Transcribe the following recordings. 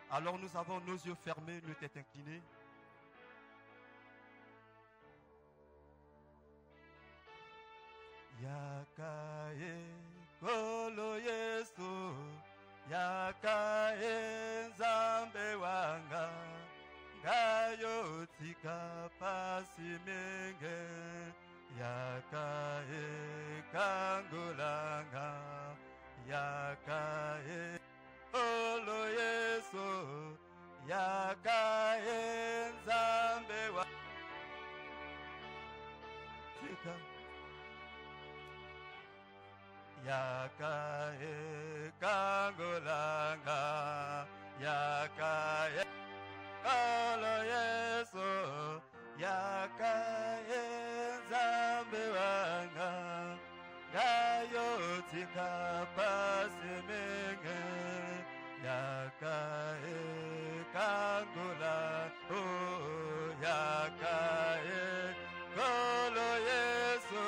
Alors nous avons nos yeux fermés, nos têtes inclinées. Yakae kolo Yesu, yakae nzambe wanga, ngayo tika pasi menge, yakae kangulanga, yakae kolo Yesu, yakae nzambe wanga, yakae kangulanga, yakae kolo Yesu, yakae nzambe wanga, ngayo tika pasi menge, yakae kangulanga, oh yakae kolo Yesu.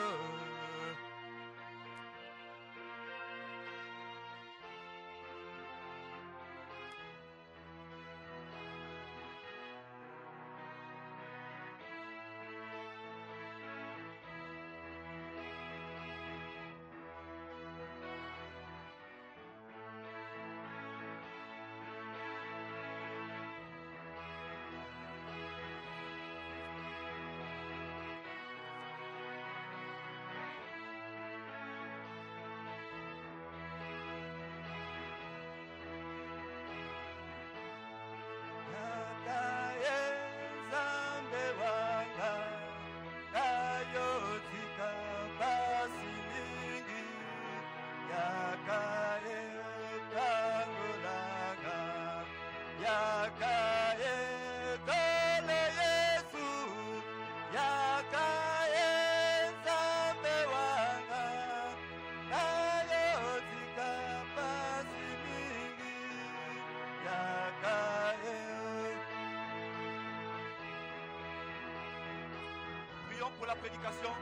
Prions pour la prédication.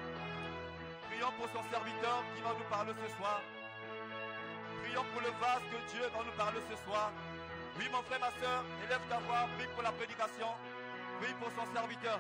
Prions pour son serviteur qui va nous parler ce soir. Prions pour le vase que Dieu va nous parler ce soir. Oui, mon frère, ma soeur, élève ta voix, prie pour la prédication. Prie pour son serviteur.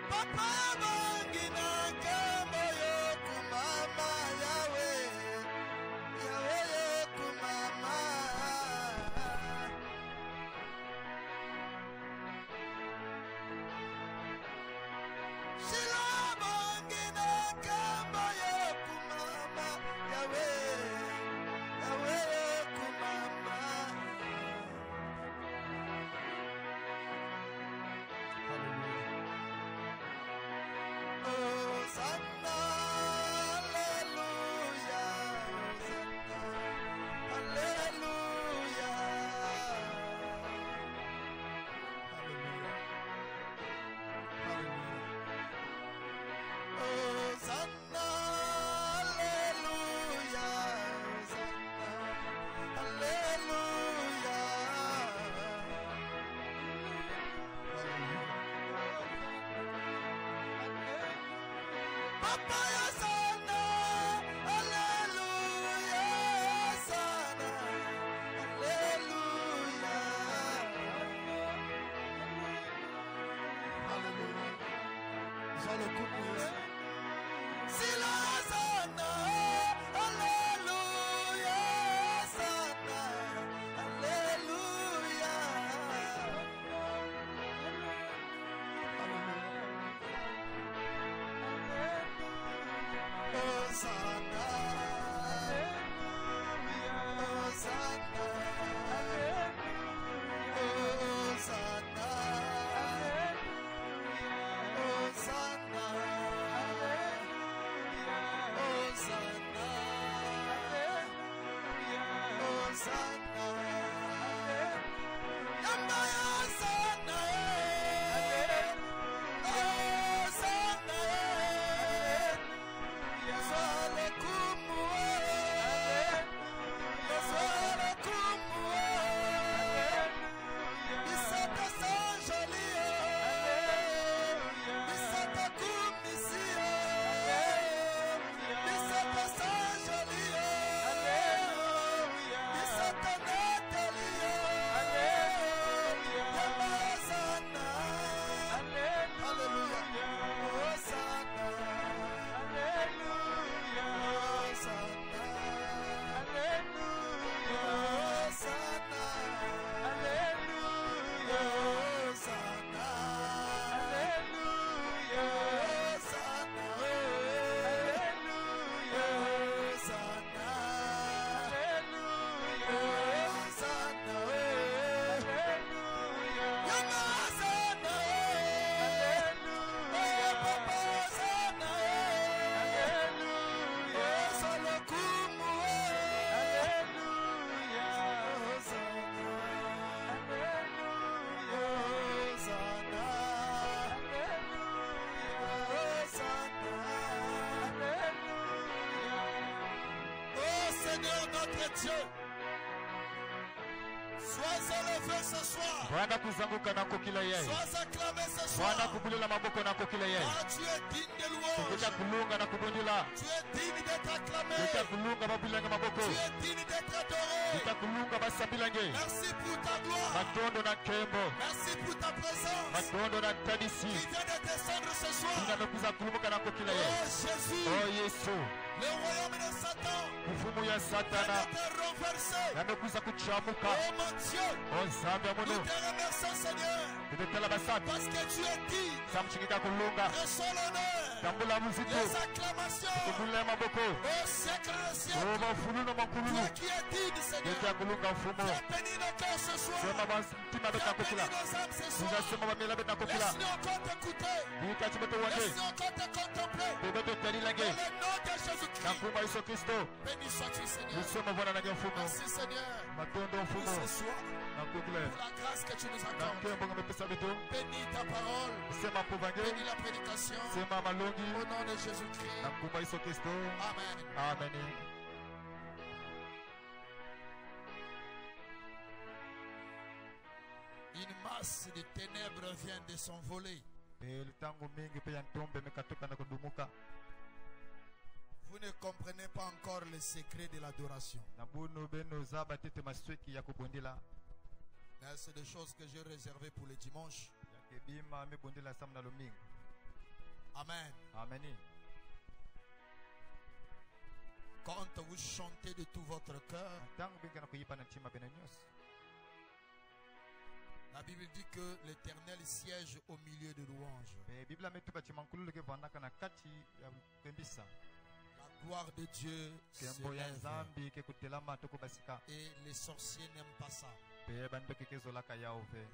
Papa, Dieu. Sois élevé ce soir. Sois acclamé ce soir. Car tu es digne de louange. Tu es digne d'être acclamé. Tu es digne d'être adoré. Merci pour ta gloire. Merci pour ta présence qui vient de descendre ce soir. Oh Jésus. Le royaume de Satan vient d'être renversé. Oh mon Dieu, nous te remercions Seigneur parce que tu es digne. Reçois l'honneur, les acclamations au siècle des siècles. Toi qui es digne Seigneur, tu as béni nos cœurs ce soir. Tu as béni nos âmes ce soir. Laisse-nous encore t'écouter. Laisse-nous encore te contempler. Dans le nom de Jésus-Christ. Béni sois-tu Seigneur. Merci Seigneur pour ce soir, pour la grâce que tu nous accordes. Bénis ta parole. Bénis la prédication. Au nom de Jésus-Christ. Amen. Amen. Une masse de ténèbres vient de s'envoler. Vous ne comprenez pas encore le secret de l'adoration. Mais c'est des choses que j'ai réservées pour le dimanche. Amen. Amen. Quand vous chantez de tout votre cœur, la Bible dit que l'Éternel siège au milieu de louanges. La gloire de Dieu s'élève. Et les sorciers n'aiment pas ça.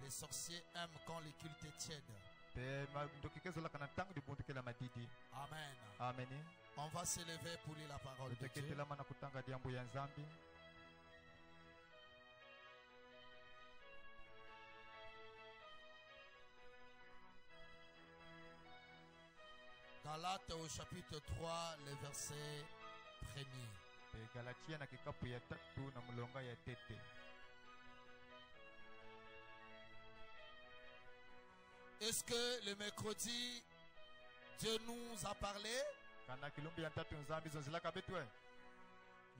Les sorciers aiment quand les cultes est tiède. Amen. Amen. On va s'élever pour lire la parole de Dieu. Galates au chapitre 3, le verset 1er. Est-ce que le mercredi, Dieu nous a parlé?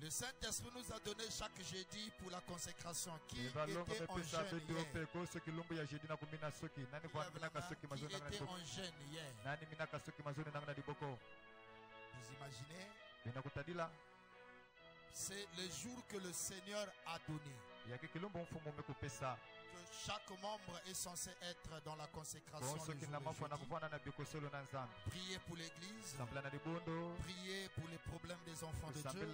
Le Saint-Esprit nous a donné chaque jeudi pour la consécration. Qui était en jeûne hier? Qui était en jeûne hier? Vous imaginez? C'est le jour que le Seigneur a donné. Que chaque membre est censé être dans la consécration. Priez pour l'église. Priez pour les problèmes des enfants de Dieu. Et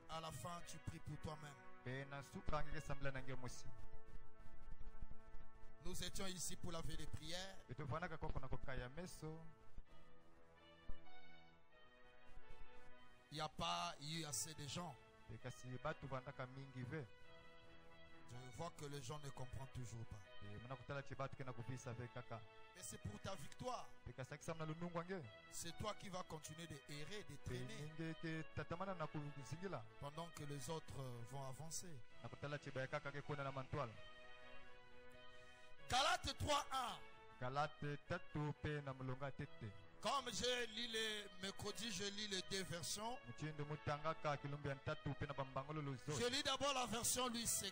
à la fin, tu pries pour toi-même. Nous étions ici pour la veille des prières. Il n'y a pas eu assez de gens. Je vois que les gens ne comprennent toujours pas. Mais c'est pour ta victoire. C'est toi qui vas continuer de errer, de traîner, pendant que les autres vont avancer. Galates 3:1. Comme je lis les mercredis, je lis les deux versions. Je lis d'abord la version Louis II.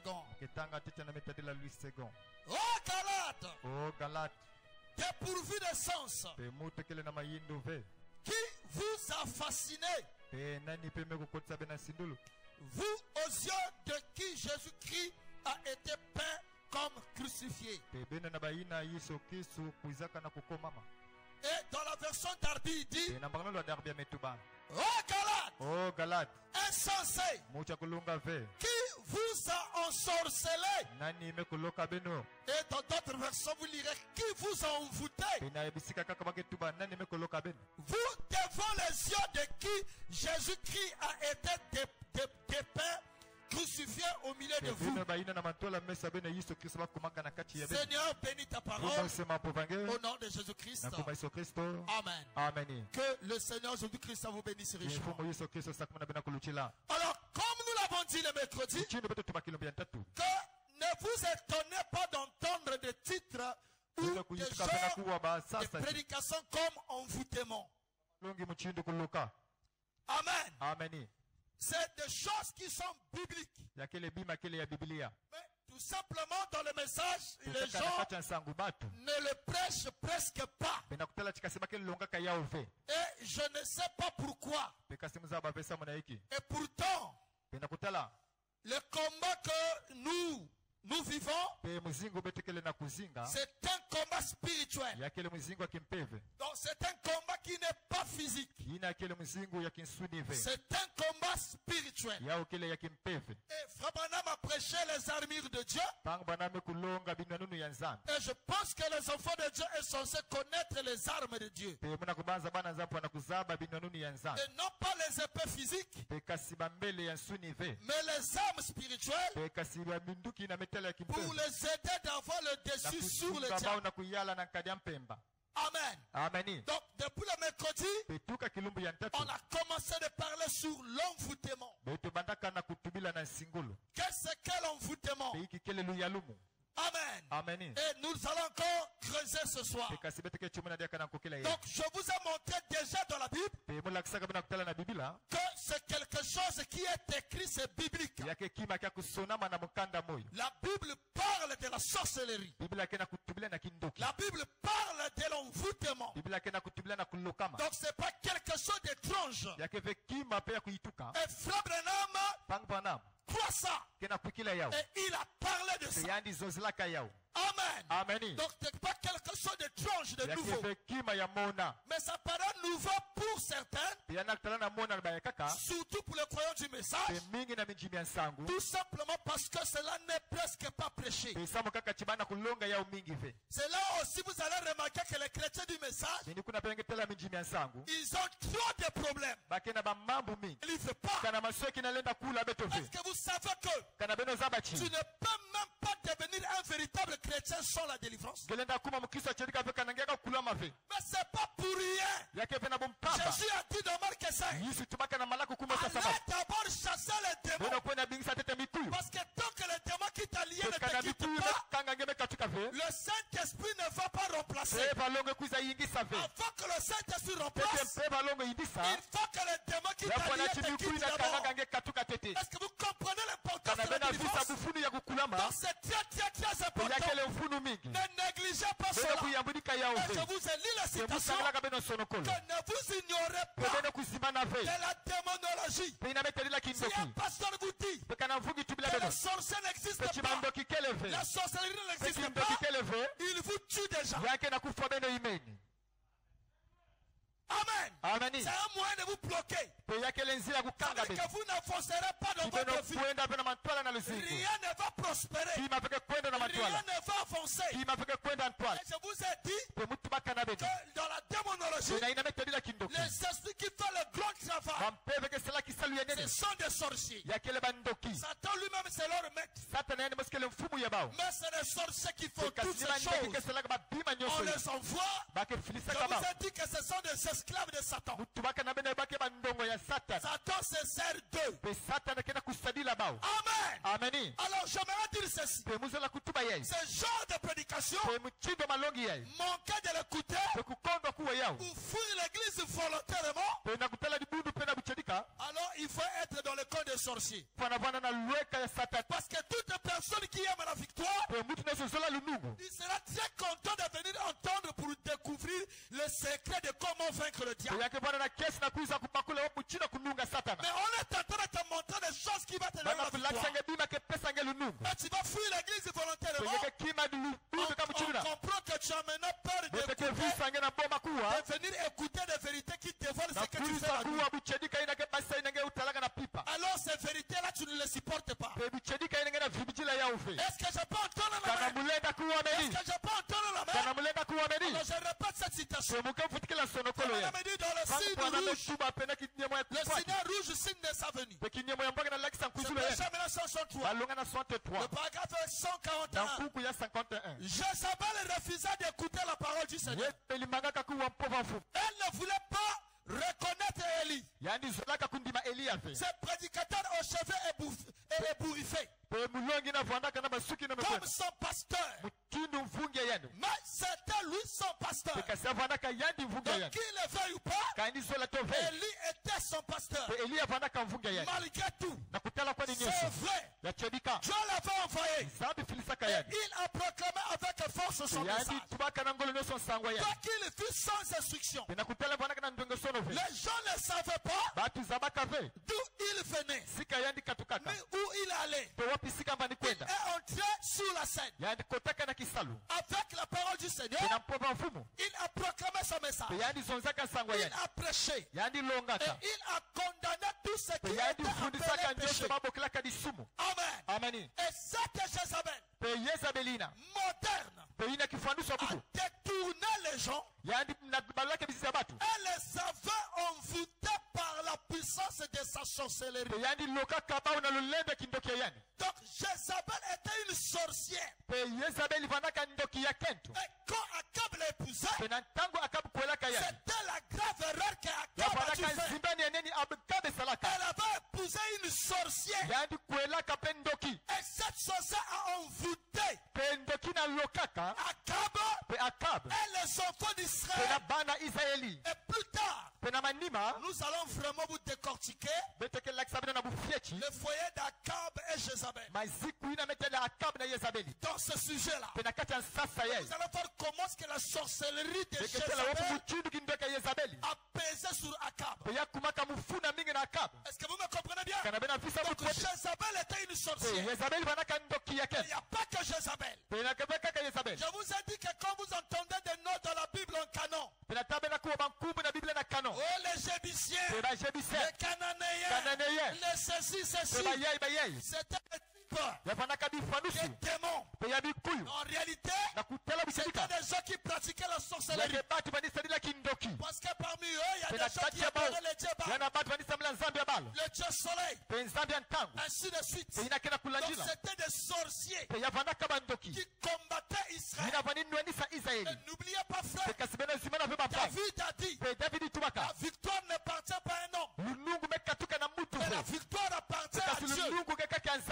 Oh Galates! Dépourvu de sens. Qui vous a fasciné? Vous aux yeux de qui Jésus-Christ a été peint comme crucifié. Et dans la version Darby, il dit: Oh Galates! Insensé! Qui vous a ensorcelé? Et dans d'autres versions, vous lirez: qui vous a envoûté? Vous, devant les yeux de qui Jésus-Christ a été dépeint, crucifié au milieu de vous. Seigneur, bénis ta parole au nom de Jésus-Christ. Amen. Amen. Que le Seigneur Jésus-Christ vous bénisse richement. Alors, comme nous l'avons dit le mercredi, que ne vous étonnez pas d'entendre des titres ou des genres de prédications comme envoûtement. Amen. Amen. C'est des choses qui sont bibliques. Mais tout simplement dans le message, les gens ne le prêchent presque pas. Et je ne sais pas pourquoi. Et pourtant, le combat que nous vivons, c'est un combat spirituel. Donc c'est un combat qui n'est pas physique. C'est un combat spirituel. Et Frère Branham a prêché les armures de Dieu. Et je pense que les enfants de Dieu sont censés connaître les armes de Dieu. Et non pas les épées physiques, mais les armes spirituelles, pour les aider d'avoir le dessus sur le diable. Amen. Amen. Donc, depuis le mercredi, on a commencé de parler sur l'envoûtement. Qu'est-ce que l'envoûtement? Amen. Et nous allons encore creuser ce soir. Donc, je vous ai montré déjà dans la Bible que c'est quelque chose qui est écrit, c'est biblique. La Bible parle de la sorcellerie. La Bible parle de l'envoûtement. Donc, ce n'est pas quelque chose d'étrange. Et Frère Branham croit ça. Et il a parlé de ça. Amen. Donc, ce n'est pas quelque chose d'étrange, de nouveau. Mais ça paraît nouveau pour certains, surtout pour les croyants du message, tout simplement parce que cela n'est presque pas prêché. C'est là aussi vous allez remarquer que les chrétiens du message, ils ont trop de problèmes. Ils ne vivent pas. Est-ce que vous savez que tu ne peux même pas devenir un véritable chrétien sans la délivrance? Mais c'est pas pour rien. Jésus a dit dans Marc 5, allez d'abord chasser les démons. Parce que tant que les démons qui t'allient ne te quittent pas, le Saint-Esprit ne va pas remplacer. Avant que le Saint-Esprit remplace, il faut que les démons qui t'alliaient te quittent d'abord. Est-ce que vous comprenez l'importance de la délivrance? Donc c'est très important. Ne négligez pas cela. Et je vous ai lu la citation. Que ne vous ignorez pas de la démonologie. Si un pasteur vous dit que le sorcier n'existe pas, la sorcellerie n'existe pas, il vous tue déjà. Amen. C'est un moyen de vous bloquer. Que vous n'avancerez pas dans votre vie. Rien ne va prospérer. Rien ne va avancer. Et je vous ai dit que dans la démonologie, les esprits qui font le grand travail, ce sont des sorciers. Satan lui-même, c'est leur maître. Mais c'est les sorciers qui font toutes ces choses. On les envoie. Je vous ai dit que ce sont des esclaves de Satan. Satan se sert d'eux. Amen. Alors j'aimerais dire ceci. Ce genre de prédication, manquer de l'écouter ou fuir l'église volontairement, alors il faut être dans le camp des sorciers. Parce que toute personne qui aime la victoire, il sera très content de venir entendre pour découvrir le secret de comment vaincre le diable. Mais on est en train de te montrer des choses qui vont te donner la victoire. Et tu vas fuir l'église volontairement. On comprend que tu as maintenant peur d'écouter, de venir écouter des vérités qui te volent ce que tu fais la nuit. Alors ces vérités-là, tu ne les supportes pas. Est-ce que je peux entendre la main? Est-ce que je peux entendre la main? Alors je répète cette citation. On a dit dans le signe rouge. Le signe rouge, signe de sa venue. C'est Péché 1963. Le paragraphe 141. Jézabel refusa d'écouter la parole du Seigneur. Elle ne voulait pas reconnaître Élie. Ce prédicateur aux cheveux ébouriffés. Comme son pasteur. Mais c'était lui son pasteur. Donc qu'il le veuille ou pas, Élie était son pasteur. Malgré tout, c'est vrai. Dieu l'avait envoyé. Et il a proclamé avec force son message. Donc il fut sans instruction. Les gens ne savaient pas d'où il venait, mais où il allait. Il est entré sur la scène avec la parole du Seigneur. Il a proclamé son message. Il a prêché. Et il a condamné tout ce qui était appelé péché. Amen. Et cette Jézabel moderne a détourné les gens. Elle les avait envoûtés par la puissance de sa sorcellerie. Donc Jézabel était une sorcière. Et quand Akab l'a épousée, c'était la grave erreur qu'Akab a dû faire. Elle avait épousé une sorcière. Et cette sorcière a envoûté Akab et les enfants d'Israël. Et plus tard, nous allons vraiment vous décortiquer le foyer d'Akab et Jézabel. Dans ce sujet-là, vous allez voir comment est-ce que la sorcellerie de Jézabel a pesé sur Akab. Est-ce que vous me comprenez bien? Donc Jézabel était une sorcière. Il n'y a pas que Jézabel. Je vous ai dit que quand vous entendez des noms dans la Bible en canon, oh les Jébusiens, les Cananéens, les ceci, c'était des démons. En réalité, c'était des gens qui pratiquaient la sorcellerie. Parce que parmi eux, il y a des gens qui adoraient le dieu Baal, le dieu soleil, ainsi de suite. Donc c'était des sorciers qui combattaient Israël. Et n'oubliez pas, frère, David a dit, la victoire n'appartient pas à un homme, mais la victoire appartient à Dieu.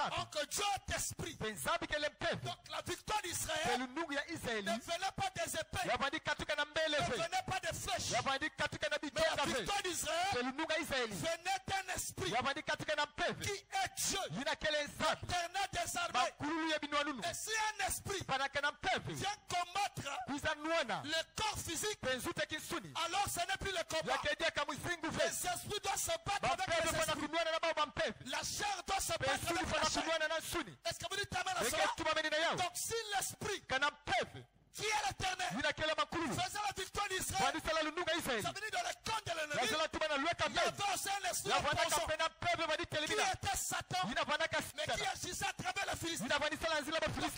Donc Dieu est esprit. Donc la victoire d'Israël ne venait pas des épées l'armée ne venait pas des flèches. Mais la victoire d'Israël venait d'un esprit qui est Dieu, l'éternel des armées. Et si un esprit vient combattre le corps physique, alors ce n'est plus le combat. Les esprits doivent se battre avec les esprits. La chair doit se battre avec la chair. Est-ce que vous dites amen à cela? Donc si l'esprit qui est l'éternel faisait la victoire d'Israël, ça veut dire dans le camp de l'ennemi, il y avait aussi un esprit opposant qui était Satan, mais qui agissait à travers les Philistins. Donc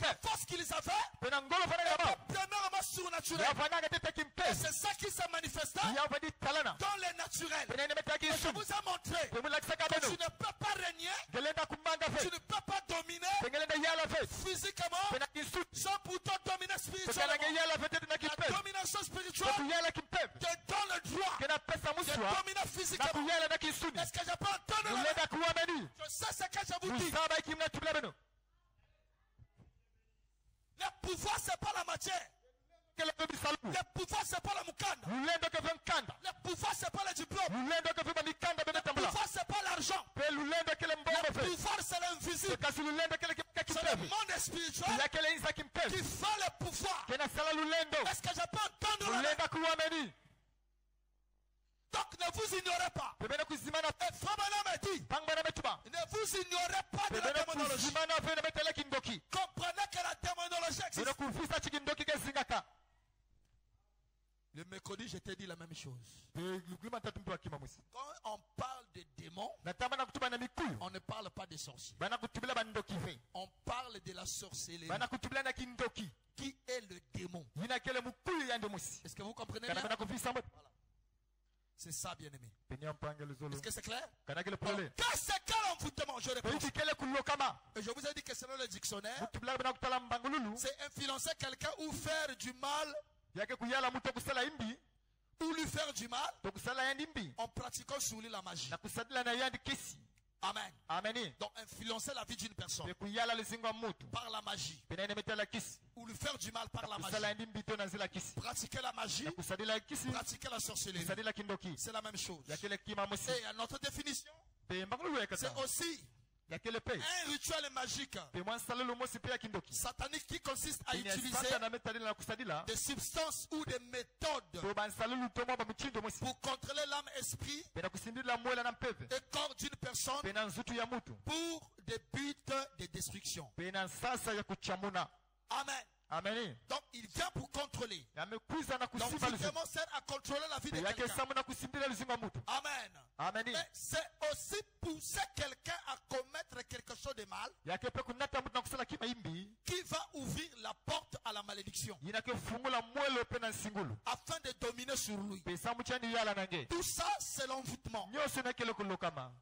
la force qu'ils avaient était premièrement surnaturelle. Et c'est ça qui s'est manifesté dans les naturels. Et je vous ai montré que tu ne peux pas régner, tu ne peux pas dominer physiquement sans pourtant dominer spirituellement. La domination spirituelle te donne le droit de dominer physiquement. Est-ce que je peux entendre? Je sais ce que je vous dis. Le pouvoir, ce n'est pas la matière. Le pouvoir, ce n'est pas la moukanda. Le pouvoir, ce n'est pas le diplôme. Le pouvoir, ce n'est pas l'argent. Le pouvoir, c'est l'invisible. C'est le monde spirituel qui fait le pouvoir. Est-ce que je peux entendre? Donc ne vous ignorez pas. Et Frère Branham dit, ne vous ignorez pas de la démonologie. Comprenez que la démonologie existe. Le mercredi, je t'ai dit la même chose. Quand on parle de démons, on ne parle pas de sorciers. On parle de la sorcellerie. Qui est le démon? Est-ce que vous comprenez bien? Voilà. C'est ça, bien-aimé. Est-ce que c'est clair? Qu'est-ce que c'est l'envoûtement? Je réponds. Et je vous ai dit que selon le dictionnaire, c'est influencer quelqu'un ou faire du mal, ou lui faire du mal en pratiquant sur lui la magie. Amen. Donc influencer la vie d'une personne par la magie, ou lui faire du mal par la magie, pratiquer la magie, pratiquer la sorcellerie, c'est la même chose. Et à notre définition, c'est aussi un rituel magique satanique qui consiste à utiliser des substances ou des méthodes pour contrôler l'âme, esprit et corps d'une personne pour des buts de destruction. Amen. Donc il vient pour contrôler. Donc vraiment sert à contrôler la vie de quelqu'un. Amen. Mais c'est aussi pousser quelqu'un à commettre quelque chose de mal qui va ouvrir la porte à la malédiction afin de dominer sur lui. Tout ça c'est l'envoûtement.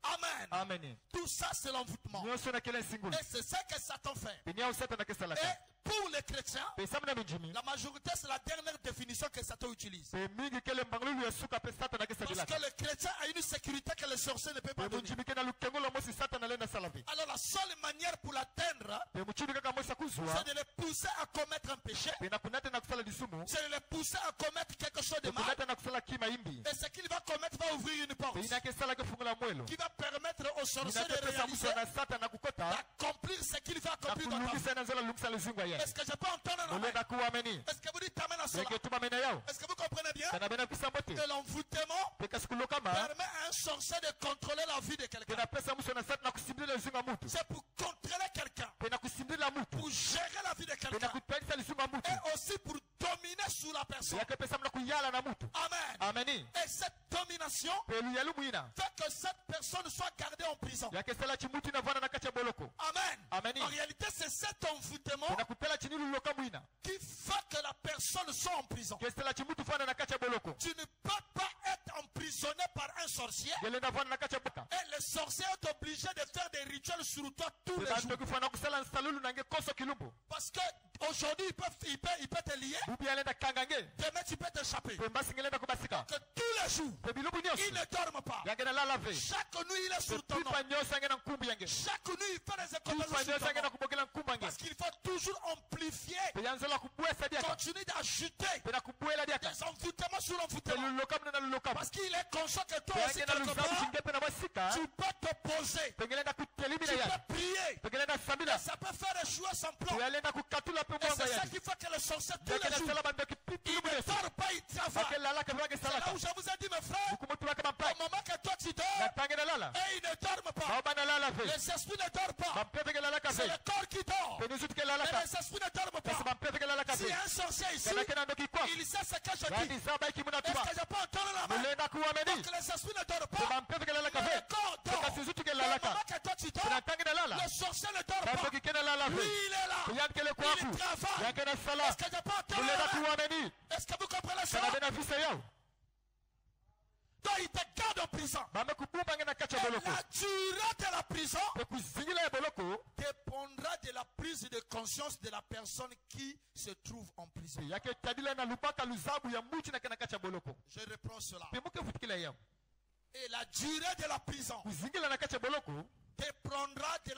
Amen. Tout ça c'est l'envoûtement. Et c'est ça que Satan fait. Et pour les chrétiens, la majorité c'est la dernière définition que Satan utilise. Parce que le chrétien a une sécurité que le sorcier ne peut pas donner. Alors la seule manière pour l'atteindre, c'est de le pousser à commettre un péché. C'est de le pousser à commettre quelque chose de mal. Et ce qu'il va commettre va ouvrir une porte qui va permettre au sorcier de réaliser, d'accomplir ce qu'il va accomplir dans ta vie. Est-ce que je peux entendre l'amen? Est-ce que vous dites amen à cela? Est-ce que vous comprenez bien? Que l'envoûtement permet à un sorcier de contrôler la vie de quelqu'un. C'est pour contrôler quelqu'un, pour gérer la vie de quelqu'un, et aussi pour dominer sur la personne. Amen. Et cette domination fait que cette personne soit gardée en prison. Amen. En réalité, c'est cet envoûtement qui fait que la personne soit en prison. Tu ne peux pas être emprisonné par un sorcier. Et le sorcier est obligé de faire des rituels sur toi tous les jours. Parce que Aujourd'hui, il peut te lier. Demain, tu peux t'échapper. Que tous les jours, il ne dorme pas. Chaque nuit, il est sur ton nom. Chaque nuit, il fait des économies sur ton nom. Parce qu'il faut toujours amplifier. Continue d'ajouter des envoûtements sur l'envoûtement. Parce qu'il est conscient que toi aussi, quelque part, tu peux t'opposer. Tu peux prier. Et ça peut faire des choix sans plan. Et c'est ça qui fait que le sorcier tous les jours, il ne dort pas, il travaille. C'est là où je vous ai dit, mes frères, au moment que toi tu dors, et il ne dorment pas. Les esprits ne dorment pas. C'est le corps qui dort. Et les esprits ne dorment pas. S'il y a un sorcier ici, il sait ce que je dis. Est-ce que je peux entendre la main? Donc les esprits ne dorment pas. Le corps dort. Au moment que toi tu dors, le sorcier ne dort pas. Lui, il est là. Il travaille. Est-ce que je peux entendre la main? Est-ce que vous comprenez ça? Donc il te garde en prison. Et la durée de la prison dépendra de la prise de conscience de la personne qui se trouve en prison. Je reprends cela. Et la durée de la prison dépendra de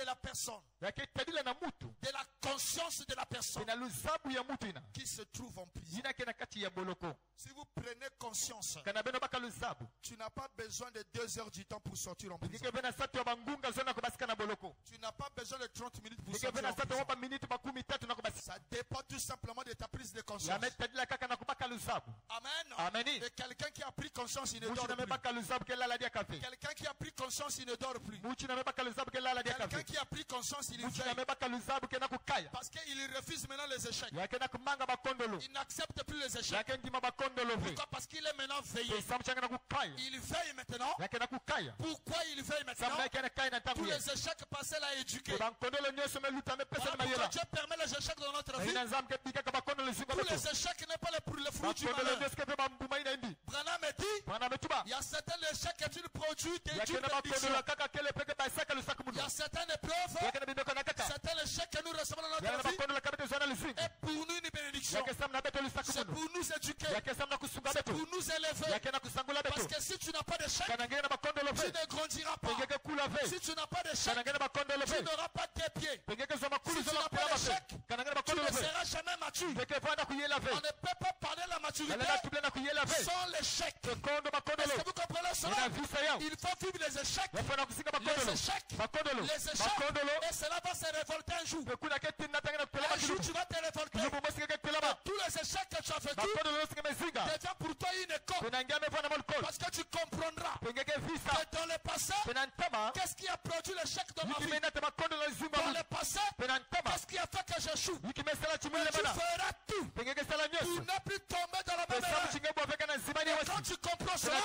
la personne, de la conscience de la personne qui se trouve en prison. Si vous prenez conscience, tu n'as pas besoin de 2 heures du temps pour sortir en prison. Tu n'as pas besoin de 30 minutes pour sortir en prison. Ça dépend tout simplement de ta prise de conscience. Amen. Et quelqu'un qui a pris conscience, il ne dort plus. Quelqu'un qui a pris conscience, il ne dort plus. Quelqu'un qui a pris conscience, il veille. Parce qu'il refuse maintenant les échecs. Il n'accepte plus les échecs. Pourquoi? Parce qu'il est maintenant veillé. Il veille maintenant. Pourquoi il veille maintenant? Tous les échecs passés l'a éduqué. Pourquoi Dieu permet les échecs dans notre vie? Tous les échecs n'est pas le fruit du malheur. Branham me dit, il y a certains échecs que tu produis des bénédictions. Il y a certaines épreuves, certains échecs que nous recevons dans notre vie, et pour nous une bénédiction. C'est pour nous éduquer. C'est pour nous élever. Parce que si tu n'as pas d'échec, tu ne grandiras pas. Si tu n'as pas d'échec, tu n'auras pas tes pieds. Si tu n'as pas d'échec, tu ne seras jamais mature. On ne peut pas parler de la maturité sans l'échec. Est-ce que vous comprenez cela? Il faut vivre les échecs. Les échecs. Et cela va se révolter un jour. Un jour tu vas te révolter. Et tous les échecs que tu as vécu devient pour toi une école. Parce que tu comprendras que dans le passé, qu'est-ce qui a produit l'échec dans ma vie? Dans le passé, qu'est-ce qui a fait que j'échoue? Mais tu feras tout pour ne plus tomber dans la même erreur. Et quand tu comprends cela,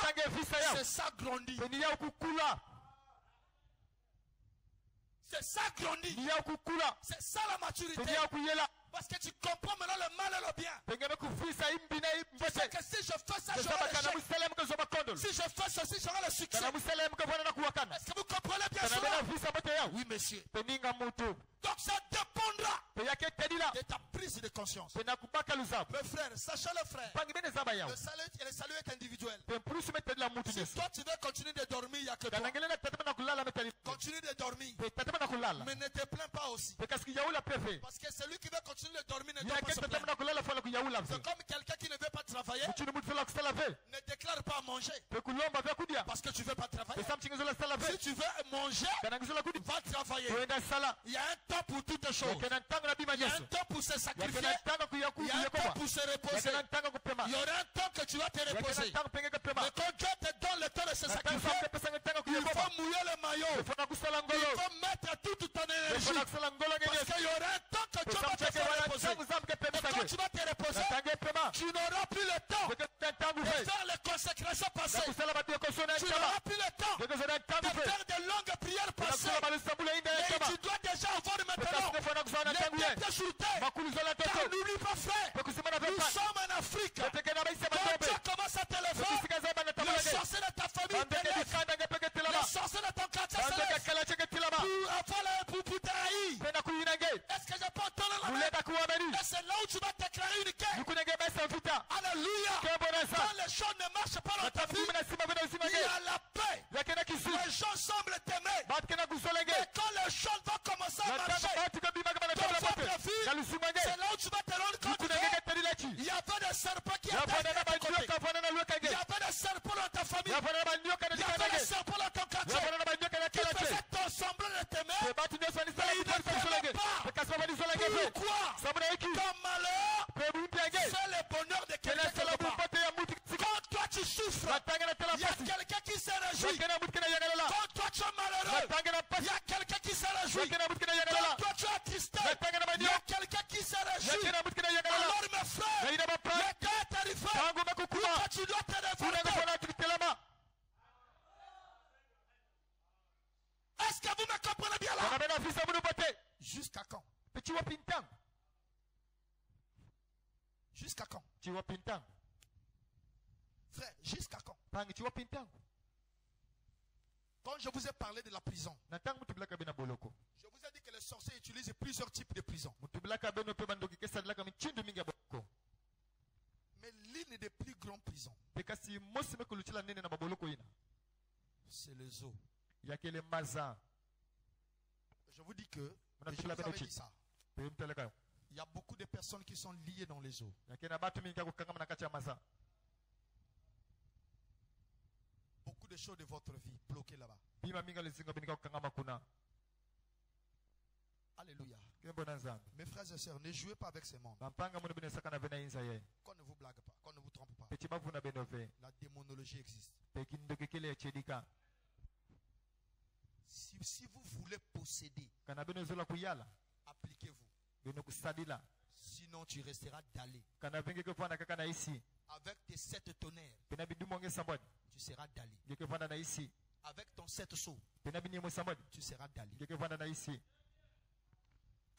c'est ça grandit. C'est ça grandit. C'est ça la maturité. Parce que tu comprends maintenant le mal et le bien. Tu sais que si je fais ça, j'aurai l'échec. Si je fais ceci, j'aurai le succès. Est-ce que vous comprenez bien cela? Oui, monsieur. Donc ça dépendra de ta prise de conscience. Mes frères, sachez-le frère, le salut est individuel. Si toi tu veux continuer de dormir, il n'y a que toi. Continue de dormir. Mais ne te plains pas aussi. Parce que celui qui veut continuer de dormir ne doit pas se plaindre. C'est comme quelqu'un qui ne veut pas travailler. Ne déclare pas à manger. Parce que tu ne veux pas travailler. Si tu veux manger, va travailler. Il y a un temps pour toutes choses. Il y a un temps pour se sacrifier. Il y a un temps pour se reposer. Il y aura un temps que tu vas te reposer. Mais quand Dieu te donne le temps de se sacrifier, il faut mouiller le maillot. Il faut mettre toute ton énergie. Parce qu'il y aura un temps que Dieu va te faire reposer. Et quand tu vas te reposer, tu n'auras plus le temps de faire les consécrations passées. Tu n'auras plus le temps de faire de longues prières passées. Mais tu dois déjà avoir maintenant les pieds sur terre. Car n'oublie pas frère, nous sommes en Afrique. Quand Dieu commence à t'élever, le sorcier de ta famille t'élève. Le sorcier de ton quartier s'élève pour te haïr. Est-ce que je peux entendre la main? la paix, les gens semblent t'aimer. Et quand les choses vont commencer à marcher dans votre vie, c'est là où tu vas te rendre compte qu'il y avait des serpents qui étaient à tes côtés. Il y avait des serpents dans ta famille. Il y avait des serpents dans ton quartier qui faisaient ton semblant de t'aimer. Mais ils ne t'aimaient pas. Pourquoi? Ton malheur fait le bonheur de quelqu'un quelque part. Quand toi tu souffres, il y a quelqu'un qui se réjouit. Quand toi tu es malheureux, il y a quelqu'un qui se réjouit. Quand toi tu es attristé, il y a quelqu'un qui se réjouit. Alors mes frères, le temps est arrivé où tu dois te révolter. Est-ce que vous me comprenez bien là? Jusqu'à quand? Jusqu'à quand? Frère, jusqu'à quand? Quand je vous ai parlé de la prison, je vous ai dit que les sorciers utilisent plusieurs types de prisons. Mais l'une des plus grandes prisons, c'est le zoo. Je vous dis que, je vous avais dit ça, il y a beaucoup de personnes qui sont liées dans les zoos. Beaucoup de choses de votre vie bloquées là-bas. Alléluia. Mes frères et sœurs, ne jouez pas avec ces mondes. Qu'on ne vous blague pas, qu'on ne vous trompe pas. La démonologie existe. Si vous voulez posséder, appliquez-vous. Sinon tu resteras dallé. Avec tes 7 tonnerres, tu seras dallé. Avec ton 7 seaux, tu seras dallé.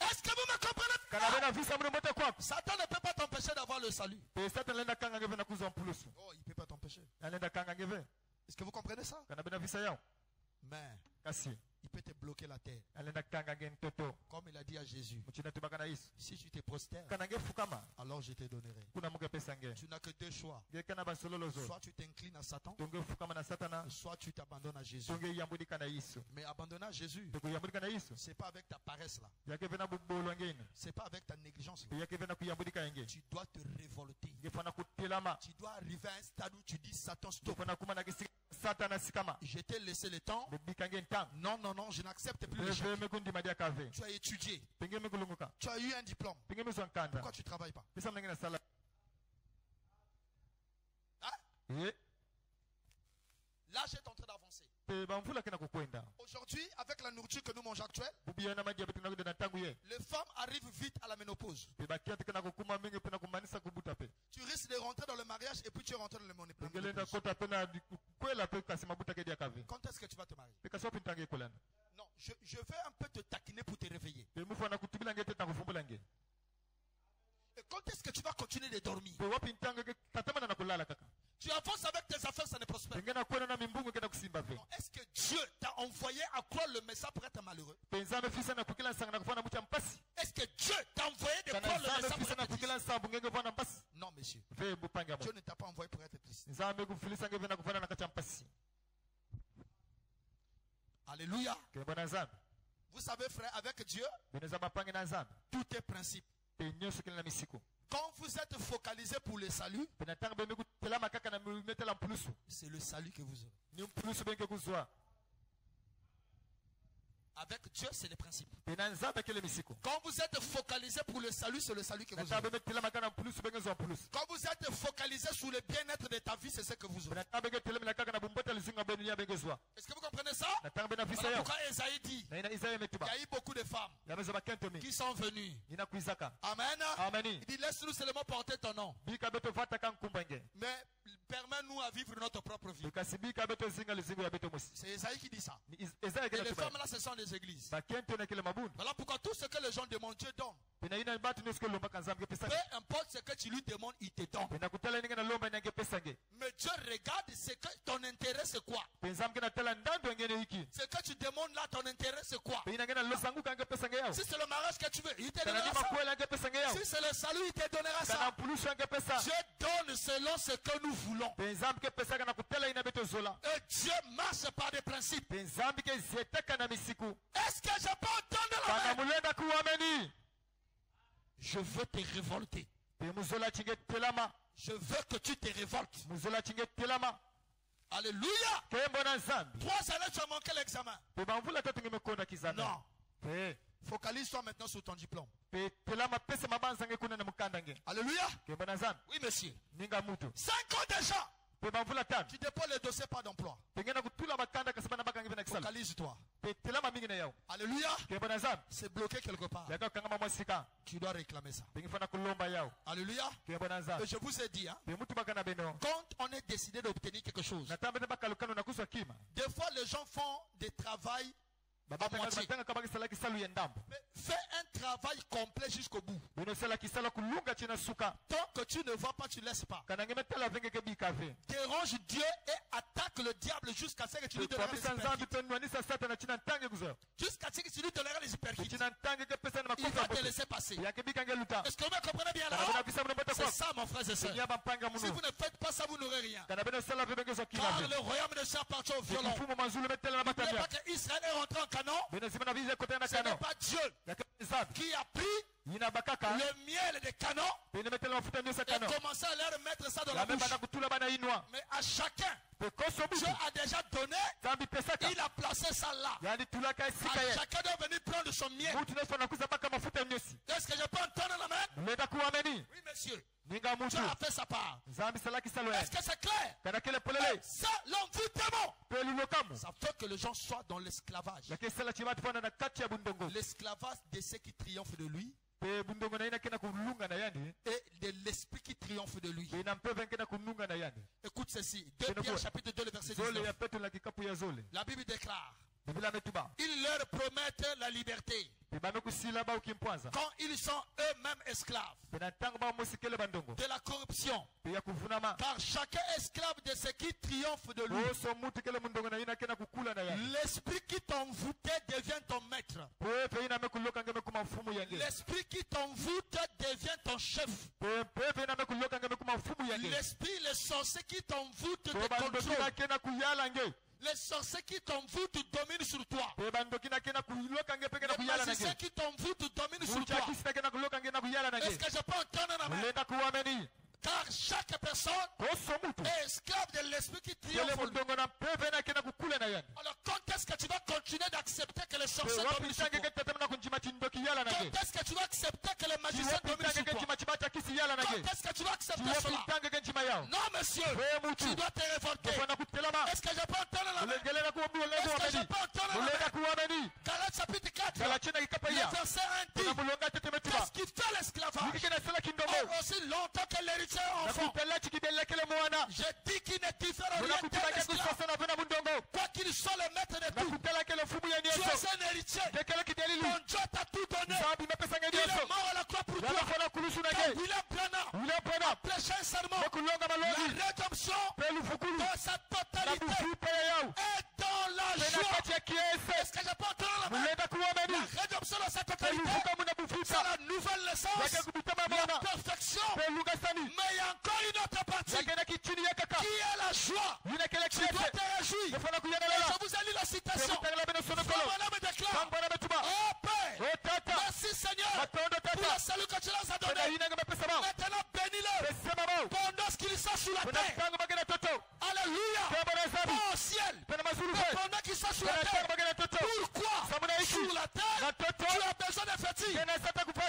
Est-ce que vous me comprenez? Satan ne peut pas t'empêcher d'avoir le salut. Oh, il ne peut pas t'empêcher. Est-ce que vous comprenez ça? Mais il peut te bloquer la terre. Comme il a dit à Jésus, si tu te prostères, alors je te donnerai. Tu n'as que 2 choix. Soit tu t'inclines à Satan, soit tu t'abandonnes à Jésus. Mais abandonner à Jésus, ce n'est pas avec ta paresse là. Ce n'est pas avec ta négligence là. Tu dois te révolter. Tu dois arriver à un stade où tu dis Satan stop. Je t'ai laissé le temps. Non, non, non, je n'accepte plus l'échec. Tu as étudié. Tu as eu un diplôme. Pourquoi tu ne travailles pas? Hein? L'âge est en train d'avancer. Aujourd'hui, avec la nourriture que nous mangeons actuelle, les femmes arrivent vite à la ménopause. Tu risques de rentrer dans le mariage et puis tu es rentré dans le ménopause. Quand est-ce que tu vas te marier? Non, je vais un peu te taquiner pour te réveiller. Et quand est-ce que tu vas continuer de dormir? Tu avances avec tes affaires, ça ne prospère. Est-ce que Dieu t'a envoyé à croire le message pour être malheureux? Est-ce que Dieu t'a envoyé de croire le message pour être triste? Non, monsieur. Dieu ne t'a pas envoyé pour être triste. Alléluia. Vous savez, frère, avec Dieu, tout est principe. Quand vous êtes focalisé pour le salut, c'est le salut que vous aurez. Avec Dieu, c'est le principe. Quand vous êtes focalisé pour le salut, c'est le salut que vous aurez. Quand vous êtes focalisé sur le bien-être de ta vie, c'est ce que vous aurez. Est-ce que vous comprenez ça? Voilà pourquoi Esaïe dit, il y a eu beaucoup de femmes qui sont venues. Amen. Il dit, laisse-nous seulement porter ton nom. Mais permets-nous à vivre notre propre vie. C'est Esaïe qui dit ça. Et les femmes là, ce sont les églises. Voilà pourquoi tout ce que les gens demandent, Dieu donne. importe ce que tu lui demandes, il te donne. Mais Dieu regarde ce que ton intérêt c'est quoi. Ce que tu demandes là, ton intérêt c'est quoi. Si c'est le mariage que tu veux, il te donnera ça. Si c'est le salut, il te donnera ça. Dieu donne selon ce que nous voulons. Et Dieu marche par des principes. Est-ce que je peux entendre la main? Je veux te révolter. Je veux que tu te révoltes. Alléluia. 3 années, tu as manqué l'examen. Non. Focalise-toi maintenant sur ton diplôme. Alléluia. Oui, monsieur. 5 ans déjà. Tu déposes le dossier pas d'emploi. Focalise-toi. Alléluia. C'est bloqué quelque part. Tu dois réclamer ça. Alléluia. Et je vous ai dit, hein, quand on est décidé d'obtenir quelque chose, des fois les gens font des travails à moitié. Mais fais un travail complet jusqu'au bout. Tant que tu ne vois pas, tu ne laisses pas. Dérange Dieu et attaque le diable jusqu'à ce que tu lui donneras les hyperkites. Jusqu'à ce que tu lui donneras les hyperkites. Il va te laisser passer. Est-ce que vous me comprenez bien là? C'est ça, mon frère et soeur. Si vous ne faites pas ça, vous n'aurez rien. Car le royaume de Dieu appartient au violon. N'oubliez pas qu'Israël est rentré en canon. Ce n'est pas Dieu qui a pris le miel des canons et commencé à leur mettre ça dans la bouche. Mais à chacun, Dieu a déjà donné, il a placé ça là. À chacun doit venir prendre son miel. Est-ce que je peux entendre la main? Oui, monsieur. Dieu a fait sa part. Est-ce que c'est clair? Ça, l'envoûtement. Ça fait que les gens soient dans l'esclavage. L'esclavage de ceux qui triomphent de lui et de l'esprit qui triomphe de lui. Écoute ceci. 2 Pierre chapitre 2 le verset 19. La Bible déclare: ils leur promettent la liberté quand ils sont eux-mêmes esclaves de la corruption, car chacun est esclave de ce qui triomphe de lui. L'esprit qui t'envoûtait devient ton maître. L'esprit qui t'envoûte devient ton chef. L'esprit, les sorciers qui t'envoûtent te contrôlent. Les sorciers qui t'envoûtent dominent sur toi. Les magiciens qui t'envoûtent dominent sur toi. Est-ce que je peux entendre la main? Car chaque personne est esclave de l'esprit qui triomphe. Alors quand est-ce que tu vas continuer d'accepter que les sorciers dominent sur toi? Quand est-ce que tu vas accepter que les magiciens dominent sur toi? Quand est-ce que tu vas accepter cela? Non, monsieur, tu dois te révolter. Est-ce que je peux entendre la main? Est-ce que je peux entendre la main? Galates chapitre 4, le verset 1 dit: qu'est-ce qui fait l'esclavage? Aussi longtemps que l'héritier enfant. Je dis qu'il ne diffère rien d'un esclave. Quoi qu'il soit le maître de tout, tu es un héritier. Ton Dieu t'a tout donné. Il est mort à la croix pour toi. William Branham a prêché un sermon. La rédemption dans sa totalité est dans la joie. Est-ce que je peux entendre la main? La rédemption dans sa totalité, c'est la nouvelle naissance, la perfection. Mais il y a encore une autre partie qui est la joie. Tu dois te réjouir. Et je vous ai lu la citation. Frère déclare: oh Père, merci Seigneur pour le salut que tu leur as donné. Maintenant bénis-le pendant ce qu'ils sont sous la terre. Alléluia. Pas au ciel, mais pendant qu'ils sont sous la terre. Pourquoi? Sur la terre, tu as besoin de fatigue.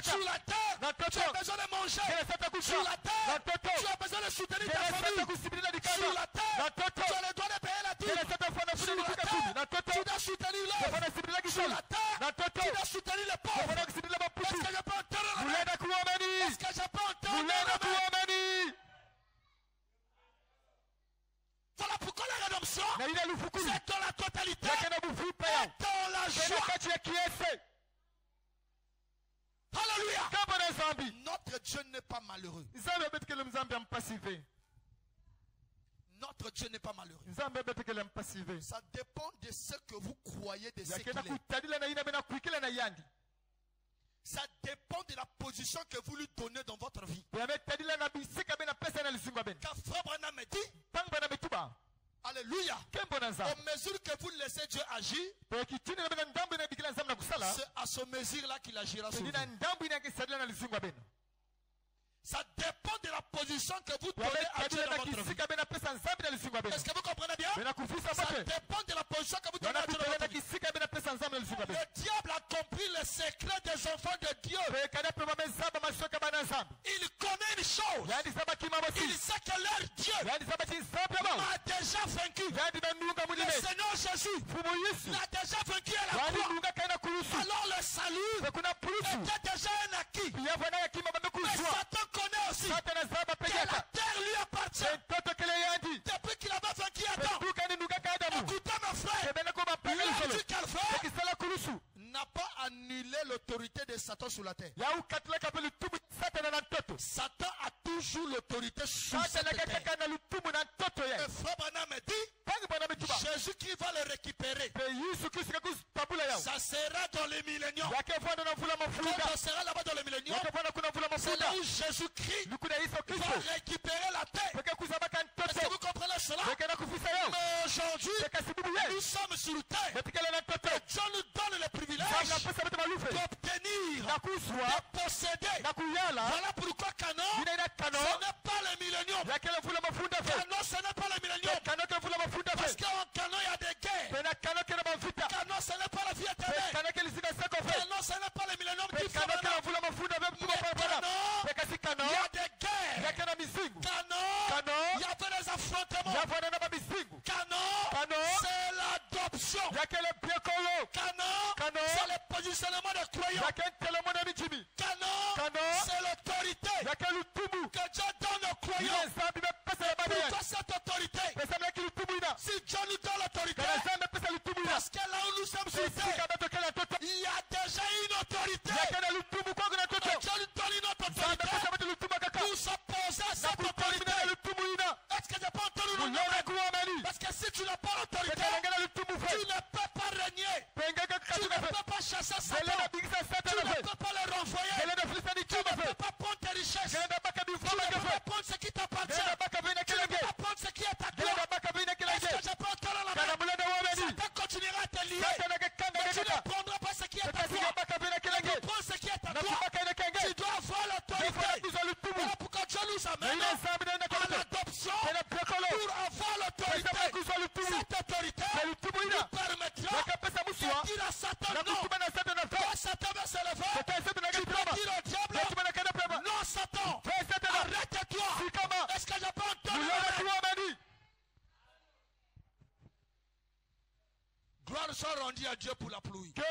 Sur la terre, tu as besoin de manger. Sur la terre, tu as besoin de soutenir ta famille. Sur la terre, tu as le droit de payer la dîme. Sur la terre, tu dois soutenir l'œuvre. Sur la terre, tu dois soutenir les pauvres. Est-ce que je peux entendre la main? Est-ce que je peux entendre la main? Voilà pourquoi la rédemption, c'est dans la totalité, et dans la joie. Alléluia. Notre Dieu n'est pas malheureux. Notre Dieu n'est pas malheureux. Ça dépend de ce que vous croyez de ce qu'il est. Ça dépend de la position que vous lui donnez dans votre vie. Car Frère Branham me dit, alléluia, aux mesures que vous laissez Dieu agir, c'est à ce mesure-là qu'il agira sur vous. Ça dépend de la position que vous donnez à Dieu dans votre vie. Est-ce que vous comprenez bien? Ça dépend de la position que vous donnez à Dieu dans votre vie. Le diable a compris le secret des enfants de Dieu. Il connaît une chose. Il sait que leur Dieu m'a déjà vaincu. Le Seigneur Jésus l'a déjà vaincu à la croix. Alors le salut était déjà un acquis. Mais Satan connaît aussi que la terre lui appartient. Depuis qu'il avait vaincu Adam, écoutez mes frères, il a dit qu'elle n'a pas annulé l'autorité de Satan sur la terre. Satan a toujours l'autorité sur cette terre. Et Frère Branham me dit, Jésus-Christ va le récupérer. Ça sera dans les milléniums. Quand on sera là-bas dans les milléniums, c'est là où Jésus-Christ va récupérer la terre. Est-ce que vous comprenez cela? Mais aujourd'hui, nous sommes sur terre. Et Dieu nous donne le privilège d'obtenir, de posséder. Voilà pourquoi Canaan, ce n'est pas le millénium. Canaan, ce n'est pas le millénium. Parce qu'en Canaan, il y a des guerres. Canaan, ce n'est pas la vie éternelle. Canaan, ce n'est pas le millénium qui fait maintenant. Canaan, il y a des guerres. Canaan, il y avait des affrontements. Canaan, c'est l'adoption. Canaan, c'est le positionnement des croyants. Canaan, c'est l'autorité que Dieu donne aux croyants. Pourquoi cette autorité? Si Dieu nous donne l'autorité, parce que là où nous sommes sur terre, il y a déjà une autorité. Et Dieu nous donne une autre autorité pour s'opposer à cette autorité. Est-ce que je peux entendre le nom? Parce que si tu n'as pas l'autorité, tu ne peux pas régner. Tu ne peux pas chasser Satan. Tu ne peux pas le renvoyer. Tu ne peux pas prendre tes richesses. Tu ne peux pas prendre ce qui t'appartient. Tu ne peux pas prendre ce qui est à toi. Est-ce que je peux entendre la main? Satan continuera à te lier. Mais tu ne prendras pas ce qui est à toi. Tu ne prends ce qui est à toi. Tu dois avoir l'autorité. Voilà pourquoi Dieu nous amène à l'adoption pour avoir l'autorité. Cette autorité nous permettra de dire à Satan non. Quand Satan va se lever, tu peux dire au diable, non Satan, arrête-toi. Est-ce que je peux entendre? Gloire soit rendue à Dieu pour la pluie. Si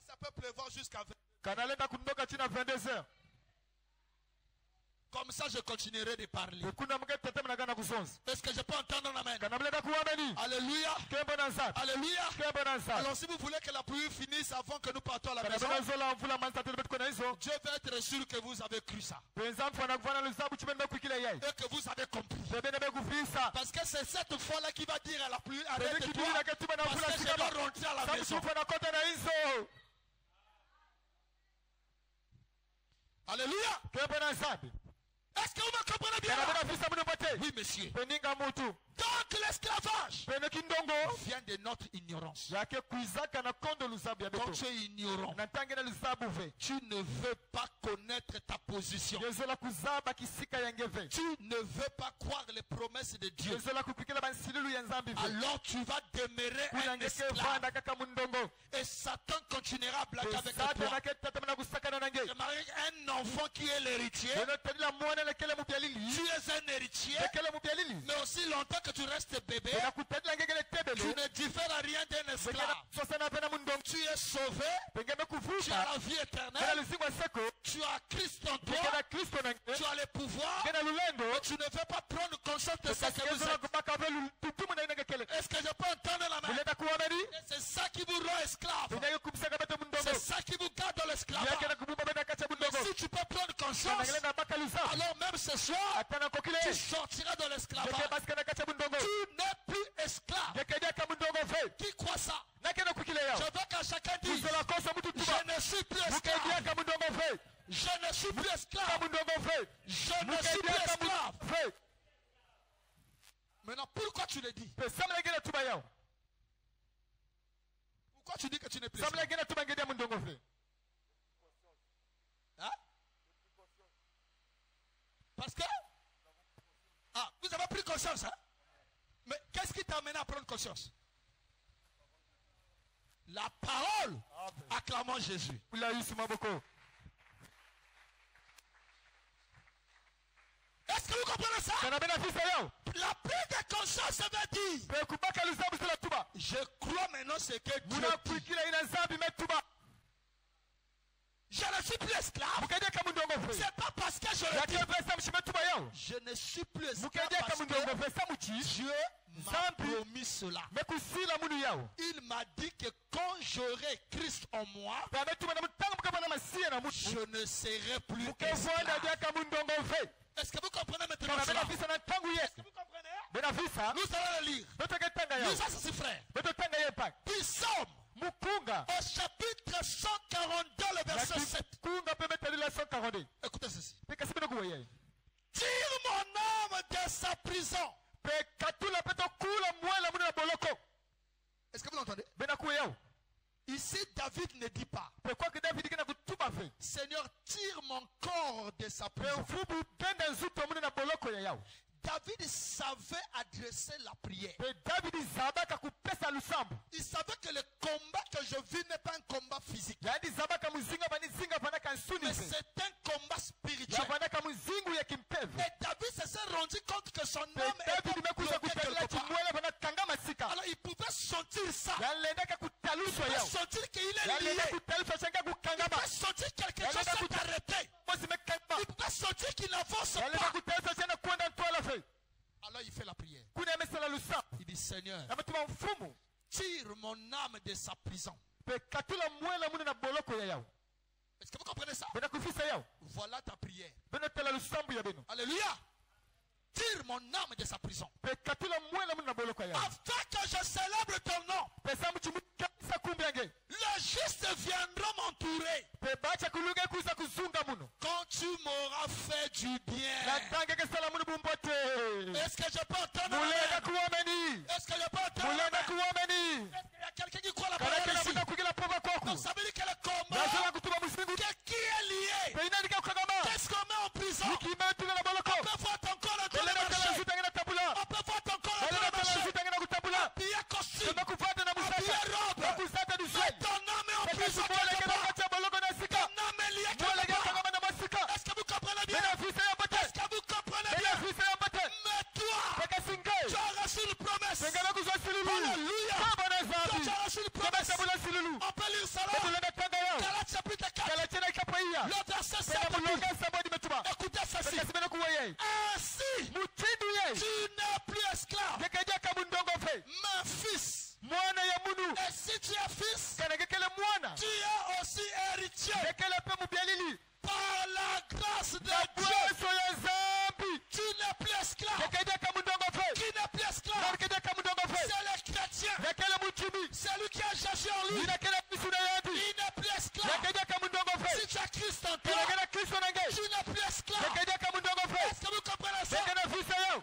ça peut pleuvoir jusqu'à 22h. Comme ça, je continuerai de parler. Est-ce que je peux entendre l'amen? Alléluia. Alléluia. Alors, si vous voulez que la pluie finisse avant que nous partons à la maison, Dieu va être sûr que vous avez cru ça. Et que vous avez compris. Parce que c'est cette fois-là qui va dire à la pluie, arrête-toi. Parce que je dois rentrer à la maison. Alléluia. Est-ce que vous me comprenez bien? Oui, monsieur. Donc l'esclavage vient de notre ignorance. Quand tu es ignorant, tu ne veux pas connaître ta position. Tu ne veux pas croire les promesses de Dieu. Alors tu vas demeurer un esclave. Et Satan continuera à blaguer avec toi. Un enfant qui est l'héritier. Tu es un héritier. Mais aussi longtemps que tu restes bébé, tu ne diffères à rien d'un esclave. Tu es sauvé. Tu as la vie éternelle. Tu as Christ en toi. Tu as le pouvoir. Mais tu ne veux pas prendre conscience de ça que vous êtes. Est-ce que je peux entendre la main? C'est ça qui vous rend esclave. C'est ça qui vous garde dans l'esclavage. ce soir, tu sortiras de l'esclavage. Tu n'es plus esclave. Qui croit ça? Je veux qu'à chacun dise, je ne suis plus esclave. Je ne suis plus esclave. Je ne suis plus esclave. Maintenant, pourquoi tu le dis? Pourquoi tu dis que tu n'es plus esclave? Hein? Parce que vous avez pris conscience, hein? Mais qu'est-ce qui t'a amené à prendre conscience? La parole acclamant Jésus. Est-ce que vous comprenez ça? La prise de conscience veut dire, je crois maintenant ce que Dieu dit. Je ne suis plus esclave. C'est pas parce que je le dis. Je ne suis plus esclave parce que Dieu m'a promis cela. Il m'a dit que quand j'aurai Christ en moi, je ne serai plus esclave. Est-ce que vous comprenez maintenant cela? Est-ce que vous comprenez? Nous allons le lire. Nous associés frères. Puis Somme, au chapitre 142, le verset 7. Écoutez ceci. Tire mon âme de sa prison. Est-ce que vous l'entendez? Ici, David ne dit pas, Seigneur, tire mon corps de sa prison. David savait adresser la prière. Il savait que le combat que je vis n'est pas un combat physique. Mais c'est un combat spirituel. Et David s'est rendu compte que son âme était bloquée quelque part. Alors il pouvait sentir ça. Il pouvait sentir qu'il est lié. Il pouvait sentir quelque chose s'est arrêté. Il pouvait sentir qu'il n'avance pas. Alors il fait la prière. Il dit, Seigneur, tire mon âme de sa prison. Est-ce que vous comprenez ça? Voilà ta prière. Alléluia. Tire mon âme de sa prison. Afin que je célèbre ton nom. Le juste viendra m'entourer. Quand tu m'auras fait du bien. Est-ce que je peux entendre? Est-ce que je peux entendre? Est-ce qu'il y a quelqu'un qui croit la parole ici? Donc ça veut dire que le combat qui est lié. Qu'est-ce qu'on met en prison? On peut voir ton corps en train de marcher. On peut voir ton corps en train de marcher. Habillé costume. Habillé robe. Mais ton âme est en prison quelque part. Ton âme est liée quelque part. Est-ce que vous comprenez bien? Est-ce que vous comprenez bien? Mais toi, tu as reçu une promesse. Alléluia. Tu as reçu une promesse. On peut lire ça là. Galates chapitre 4. Le verset 7. Écoutez ceci. Ainsi, tu n'es plus esclave, mais fils. Et si tu es fils, tu es aussi héritier. Par la grâce de Dieu, tu n'es plus esclave. Qui n'est plus esclave? C'est le chrétien. C'est lui qui a cherché en lui. Il n'est plus esclave. Si tu as Christ en toi, tu n'es plus esclave. Est-ce que vous comprenez ça?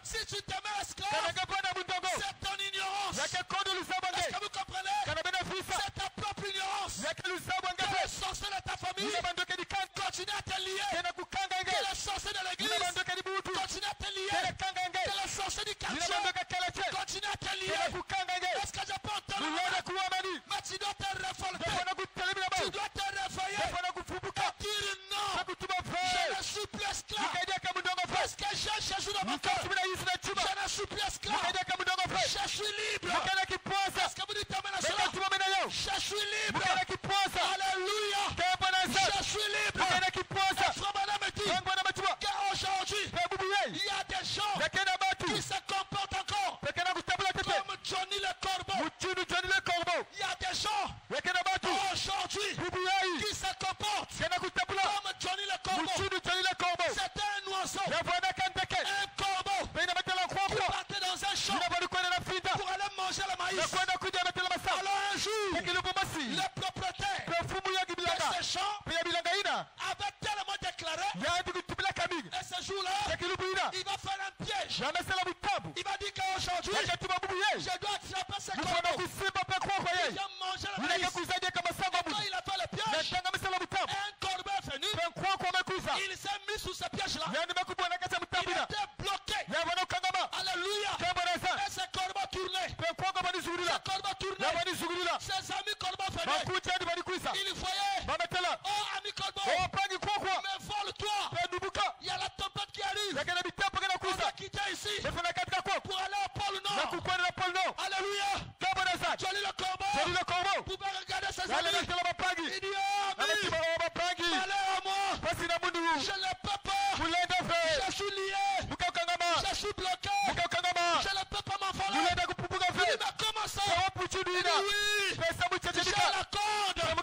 Si tu t'aimes esclave, c'est ton ignorance. Est-ce que vous comprenez? C'est ta propre ignorance. Que les sorciers de ta famille continuent à te lier. Que les sorciers de l'église continuent à te lier. Que les sorciers du quartier continuent à te lier. Est-ce que je peux entendre? Mais tu dois te révolter. Tu dois te réveiller. Et dire non. Je ne suis plus esclave. Parce que j'ai Jésus dans mon cœur. Je ne suis plus esclave. Je suis libre. Est-ce que vous dites amen à cela? Je suis libre. Alléluia. Je suis libre. Et frère madame me dit qu'aujourd'hui, il y a des gens qui se comportent encore comme Johnny le Corbeau. Il y a des gens aujourd'hui qui se comportent comme Johnny le Corbeau. C'est un oiseau Alors un jour, le propriétaire de ce champ avait tellement déclaré, et ce jour-là, il va faire un piège. Il va dire qu'aujourd'hui, je dois attraper ce corbeau. Il vient manger le maïs. Et quand il a fait le piège, un corbeau est venu. Il s'est mis sous ce piège-là. Il était bloqué. Alléluia. Et ce corbeau tournait. Ses amis corbeaux venaient. Il voyait. Oh, ami corbeau. Mais vole-toi. Il y a la tempête qui arrive. On va quitter ici pour aller au pôle Nord. Alléluia. Johnny le corbeau pouvait regarder ses amis. Il dit, oh, ami, malheur à moi. Je ne peux pas. Je suis lié. Je suis bloqué. Je ne peux pas m'envoler. Il dit, mais comment ça? Il dit, oui. J'ai la corde. On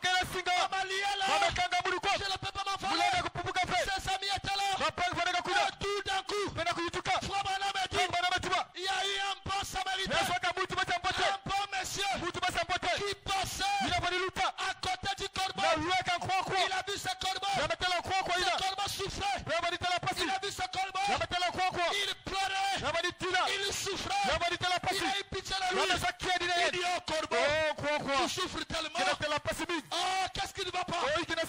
m'a lié là. Je ne peux pas m'envoler. Ses amis étaient là. Et tout d'un coup, Frère Branham a dit, il y a eu un bon samaritain. Un bon monsieur qui passait à côté du corbeau. Il a vu ce corbeau. Ce corbeau souffrait. Il a vu ce corbeau. Il pleurait. Il souffrait. Il a eu pitié de lui. Il dit, oh corbeau, tu souffres tellement. Oh, qu'est-ce qui ne va pas? Et quand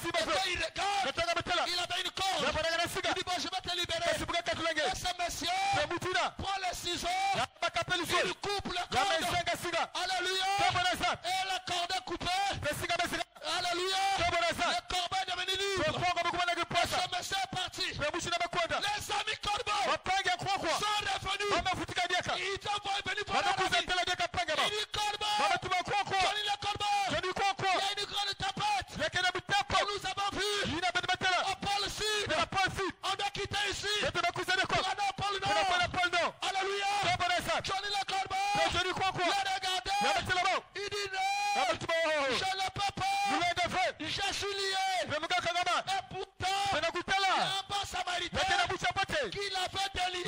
il regarde, il avait une corde. Il dit, bon, je vais te libérer. Et ce monsieur prend les ciseaux. Il coupe le corde. Alléluia. Et le corde est coupé. Alléluia. Le corbeau est devenu libre. Et ce monsieur est parti. Les amis corbeaux sont revenus. Ils ont venu pour la vie. Il dit corbeau. Johnny le corbeau. Il y a une grande tempête que nous avons vue au pôle sud. On doit quitter ici pour aller au pôle nord. Alléluia. Johnny le corbeau l'a regardé. Il dit non, je ne peux pas. Je suis lié. Et pourtant, il y a un bon samaritain qui l'avait délié.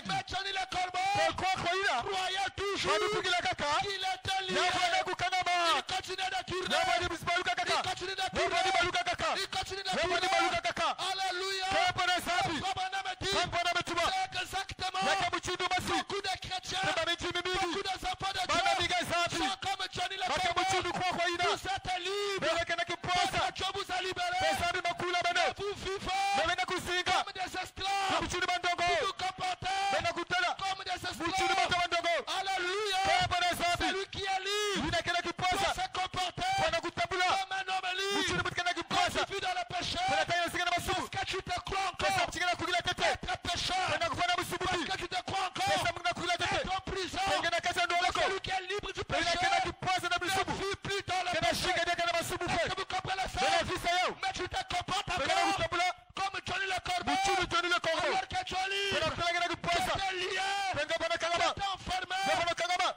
Mais Johnny le corbeau croyait toujours qu'il était lié. Il continuait de tourner. Il continuait de tourner. Il continuait de tourner. Alléluia. Frère Branham me dit, c'est exactement beaucoup de chrétiens, beaucoup de enfants de Dieu sont comme Johnny le corbeau. Vous êtes libres parce que Dieu vous a libéré. Mais vous vivez comme des esclaves. Vous vous comportez comme des esclaves. Alléluia. Celui qui est libre doit se comporter comme un homme libre. Quand tu vis dans le péché, parce que tu te crois encore être pécheur, parce que tu te crois encore être en prison. Celui qui est libre du péché ne vit plus dans le péché. Est-ce que vous comprenez ça? Mais tu te comportes encore comme Johnny le corbeau. Alors que Johnny était lié, était enfermé,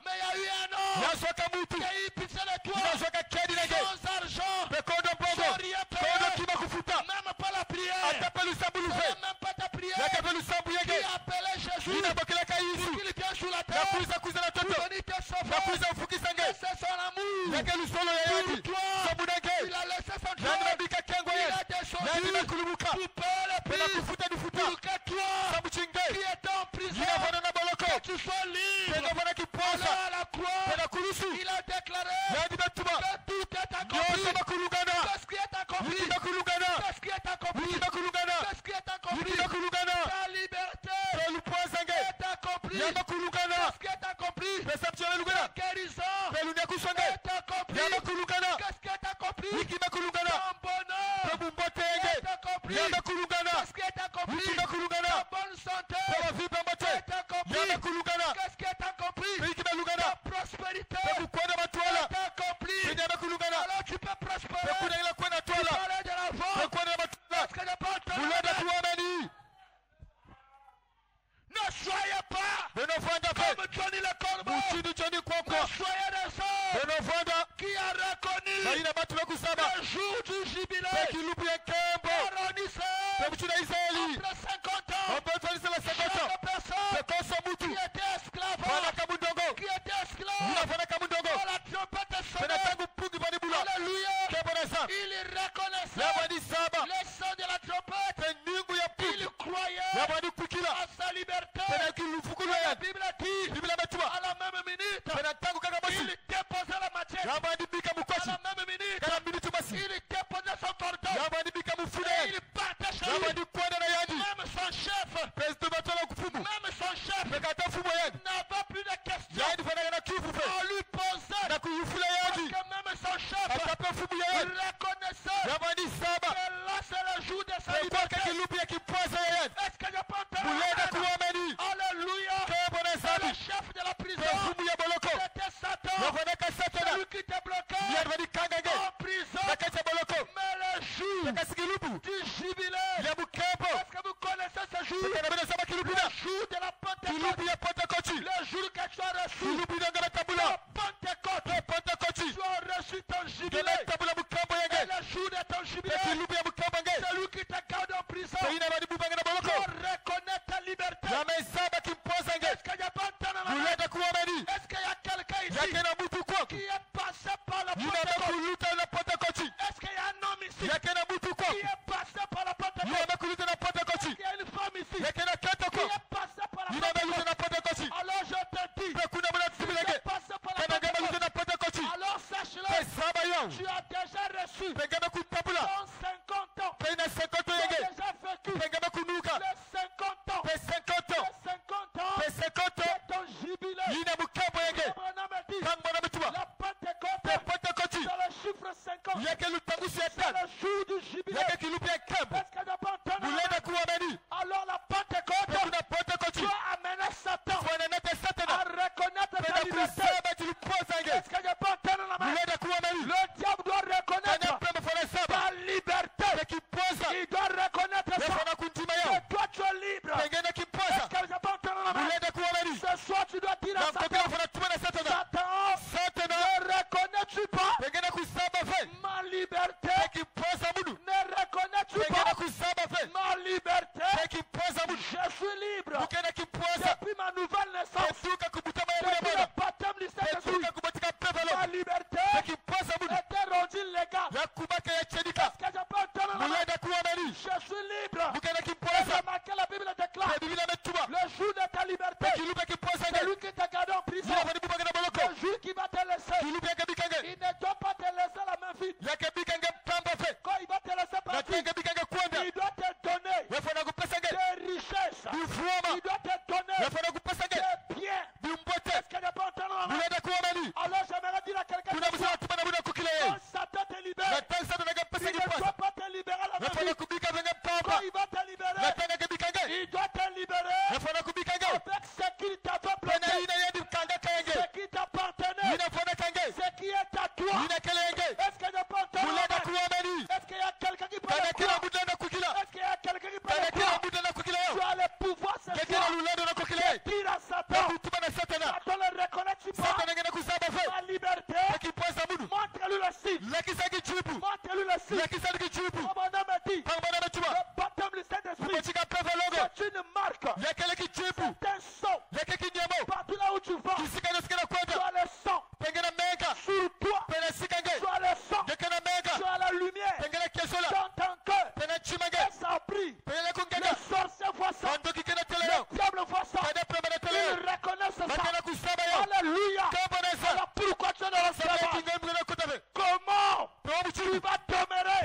mais il y a eu un homme qui a eu pitié de toi, sans argent, sans rien payer, même pas la prière, même pas ta prière, qui appelait Jésus pour qu'il vienne sur la terre, pour venir te sauver. Et c'est son amour pour toi. Il a laissé son joie, il a descendu pour payer le prix, pour que toi qui es en prison, que tu sois libre. Alors à la croix, il a déclaré que tout est accompli. Qu'est-ce qui est accompli? Qu'est-ce qui est accompli? Qu'est-ce qui est accompli? Ta liberté est accomplie. Qu'est-ce qui est accompli? Ta guérison est accomplie. Qu'est-ce qui est accompli? Ton bonheur est accompli. Qu'est-ce qui est accompli? Ta bonne santé est accomplie. Qu'est-ce qui est accompli? Ta prospérité est accomplie. Alors tu peux prospérer. Tu peux aller de l'avant. Parce que ne pas entendu. Ne soyez pas comme Johnny le corbeau. Ne soyez des hommes qui a reconnu le jour du jubilé. Aronissez après 50 ans. Chaque personne qui était esclave, trompette sonnait. Alléluia. Il reconnaissait le son de la trompette. Il croyait à sa liberté. La Bible dit à la même minute, il déposait la matière. À la même minute, il déposait son cordon. Et il partait chez lui. Même son chef n'avait plus de questions. On lui posait. Parce que même son chef reconnaissait que là c'est le jour de sa liberté. Est-ce que je peux entendre? Alléluia. C'est le chef de la prison. C'était Satan. Celui qui te bloquait en prison. Mais le jour du jubilé. Est-ce que vous connaissez ce jour? Le jour de la Pentecôte. Le jour que tu as reçu la Pentecôte. Tu as reçu ton jubilé. Et le jour de ton jubilé, celui qui te garde en prison doit reconnaître ta liberté. Est-ce qu'il y a pas Est-ce qu'il y a quelqu'un ici qui est passé par la Pentecôte? Est-ce qu'il y a un homme ici qui est passé par la Pentecôte? Est-ce qu'il y a une femme ici qui est passée par la Pentecôte? Alors je te dis, si tu es passé par la Pentecôte, alors sache-le, tu as déjà reçu dans 50 ans. Tu as déjà vécu les 50 ans. Les 50 ans de ton jubilé. La Pentecôte, c'est le chiffre 50. C'est le jour du jubilé. Est-ce que je peux entendre? Alors la Pentecôte doit amener Satan à reconnaître ta liberté. Est-ce que je peux entendre la main? Le diable doit reconnaître ta liberté. Il doit reconnaître ça. Que toi tu es libre. Est-ce que je peux entendre la main? Ce soir tu dois dire à Satan, ne reconnais-tu pas ma liberté? Ne reconnais-tu pas ma liberté? Je suis libre depuis ma nouvelle naissance, depuis le baptême du Saint-Esprit. Ma liberté était rendue légale. Est-ce que je peux entendre la main? Je suis libre. Et remarquez, la Bible déclare le jour de ta liberté, celui qui t'a gardé en prison, le jour qui va te laisser, il ne doit pas te laisser la main vide. Quand il va te laisser partir, il doit te donner des richesses. Il doit te donner des biens. Est-ce que je peux entendre la main? Alors j'aimerais dire à quelqu'un quand Satan te libère, il ne doit pas te libérer la main vide. Quand il va te libérer, il doit te libérer avec ce qu'il t'avait bloqué, ce qui t'appartenait, ce qui est à toi. Est-ce que je peux entendre la main? Est-ce qu'il y a quelqu'un qui peut le croire? Est-ce qu'il y a quelqu'un qui peut le croire? Tu as le pouvoir ce soir de dire à Satan, Satan ne reconnaît-tu pas ma liberté? Montre-lui le signe. Montre-lui le signe. Comme mon homme dit, le baptême du Saint-Esprit, c'est une marque. C'est un sang. Partout là où tu vas, tu as le sang. Sur toi, tu as le sang. Tu as la lumière dans ton cœur. Et ça brille. Les sorciers voient ça. Le diable voit ça. Ils reconnaissent ça. Alléluia. Alors pourquoi tu es dans le sabbat? Comment tu vas demeurer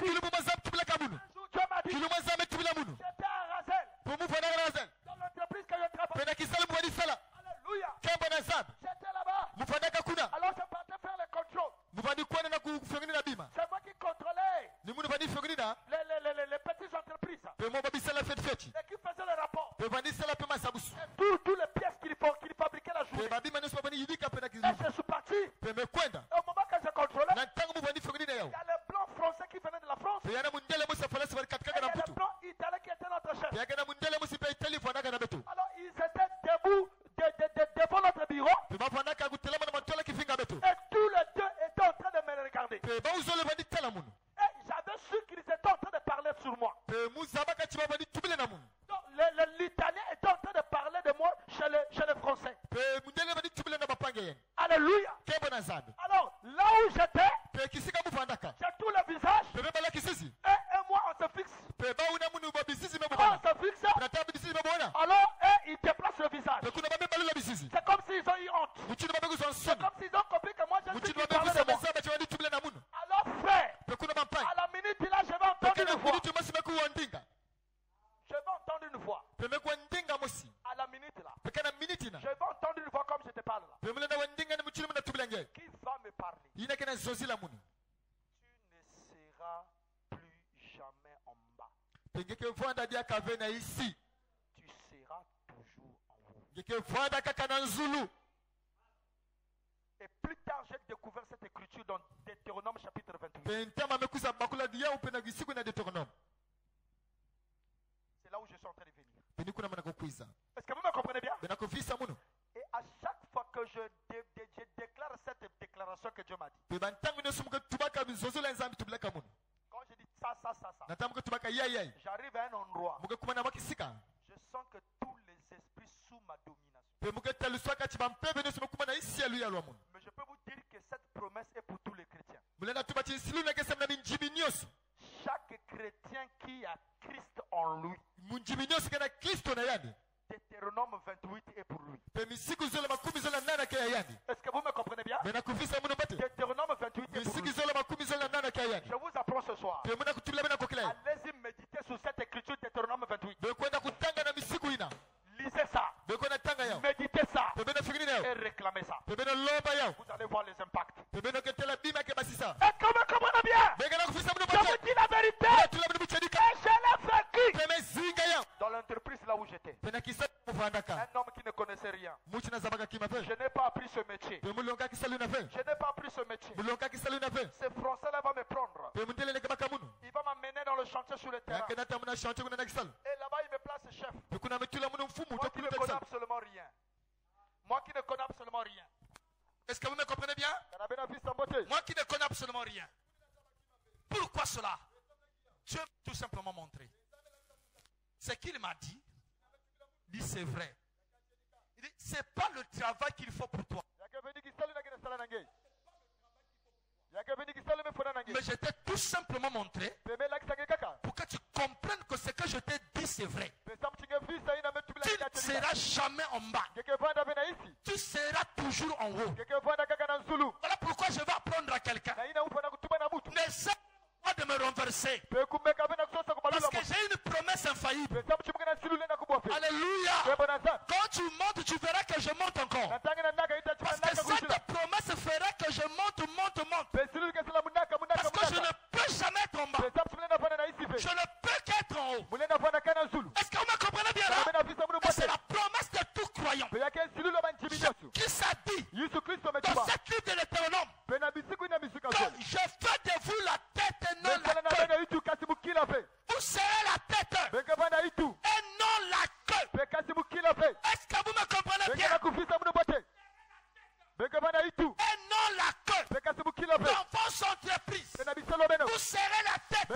dit, Dieu m'a dit, j'étais à Razel, dans l'entreprise que je travaille. Alléluia. J'étais là-bas. Alors je partais faire les contrôles. C'est moi qui contrôlais les petites entreprises et qui faisait le rapport. Et toutes les pièces qu'il fabriquait la journée. Et je suis parti. Et au moment que je contrôlais, il y a les blancs français qui venaient de la France. Et il y a les blancs italiens qui étaient notre chef. Alors ils étaient debout devant notre bureau. Et tous les deux étaient en train de me regarder. Et j'avais su qu'ils étaient en train de parler sur moi. Donc l'italien était en train de parler de moi chez les français. Alléluia. Alors là où j'étais, j'ai tout le visage. Et moi on se fixe. On se fixe. Alors ils déplacent le visage. C'est comme s'ils ont eu honte. C'est comme s'ils ont compris que moi je suis qui parlais de moi. Alors frère, à la minute là je vais entendre une voix. Je vais entendre une voix. À la minute là. Je vais entendre une voix comme je te parle là. Qui va me parler? Tu ne seras plus jamais en bas. Tu seras toujours en haut. Et plus tard, j'ai découvert cette écriture dans Deutéronome chapitre 28. C'est là où je suis en train de venir. Est-ce que vous me comprenez bien? Et à chaque fois que je déclare cette déclaration que Dieu m'a dit, quand je dis ça, j'arrive à un endroit, je sens que tous les esprits sous ma domination. Mais je peux vous dire que cette promesse est pour tous les chrétiens. Chaque chrétien qui a Christ en lui, Deutéronome 28 est pour lui. Est-ce que vous me comprenez bien? Deutéronome 28 est pour lui. Je vous apprends ce soir. Allez-y méditer sur cette écriture Deutéronome 28. Lisez ça. Méditez ça. Et réclamez ça. Vous allez voir les impacts. Est-ce que vous me comprenez bien? Je vous dis la vérité. Et je l'ai vécu. Dans l'entreprise là où j'étais. Un homme qui ne connaissait rien. Je n'ai pas appris ce métier. Je n'ai pas appris ce métier. Ce français-là va me prendre. Il va m'amener dans le chantier sur le terrain. Et là-bas, il me place chef. Moi qui ne connais absolument rien. Moi qui ne connais absolument rien. Est-ce que vous me comprenez bien? Moi qui ne connais absolument rien. Pourquoi cela? Dieu m'a tout simplement montré. Ce qu'il m'a dit, c'est vrai. Il dit, c'est pas le travail qu'il faut pour toi. Mais je t'ai tout simplement montré pour que tu comprennes que ce que je t'ai dit c'est vrai. Tu ne seras jamais en bas. Tu seras toujours en haut. Voilà pourquoi je vais apprendre à quelqu'un. N'essaie pas de me renverser. Parce que j'ai une promesse infaillible. Alléluia. Quand tu montes, tu verras que je monte encore. Parce que cette promesse fera que je monte. Parce que je ne peux jamais être en bas. Je ne peux qu'être en haut. Est-ce que vous me comprenez bien là? Et c'est la promesse de tout croyant. Qui s'est dit dans cette livre de l'Éternome que je fais de vous la tête et non la queue. Vous serez la tête et non la queue. Est-ce que vous me comprenez bien? Et non la queue. Dans votre entreprise, vous serez la tête et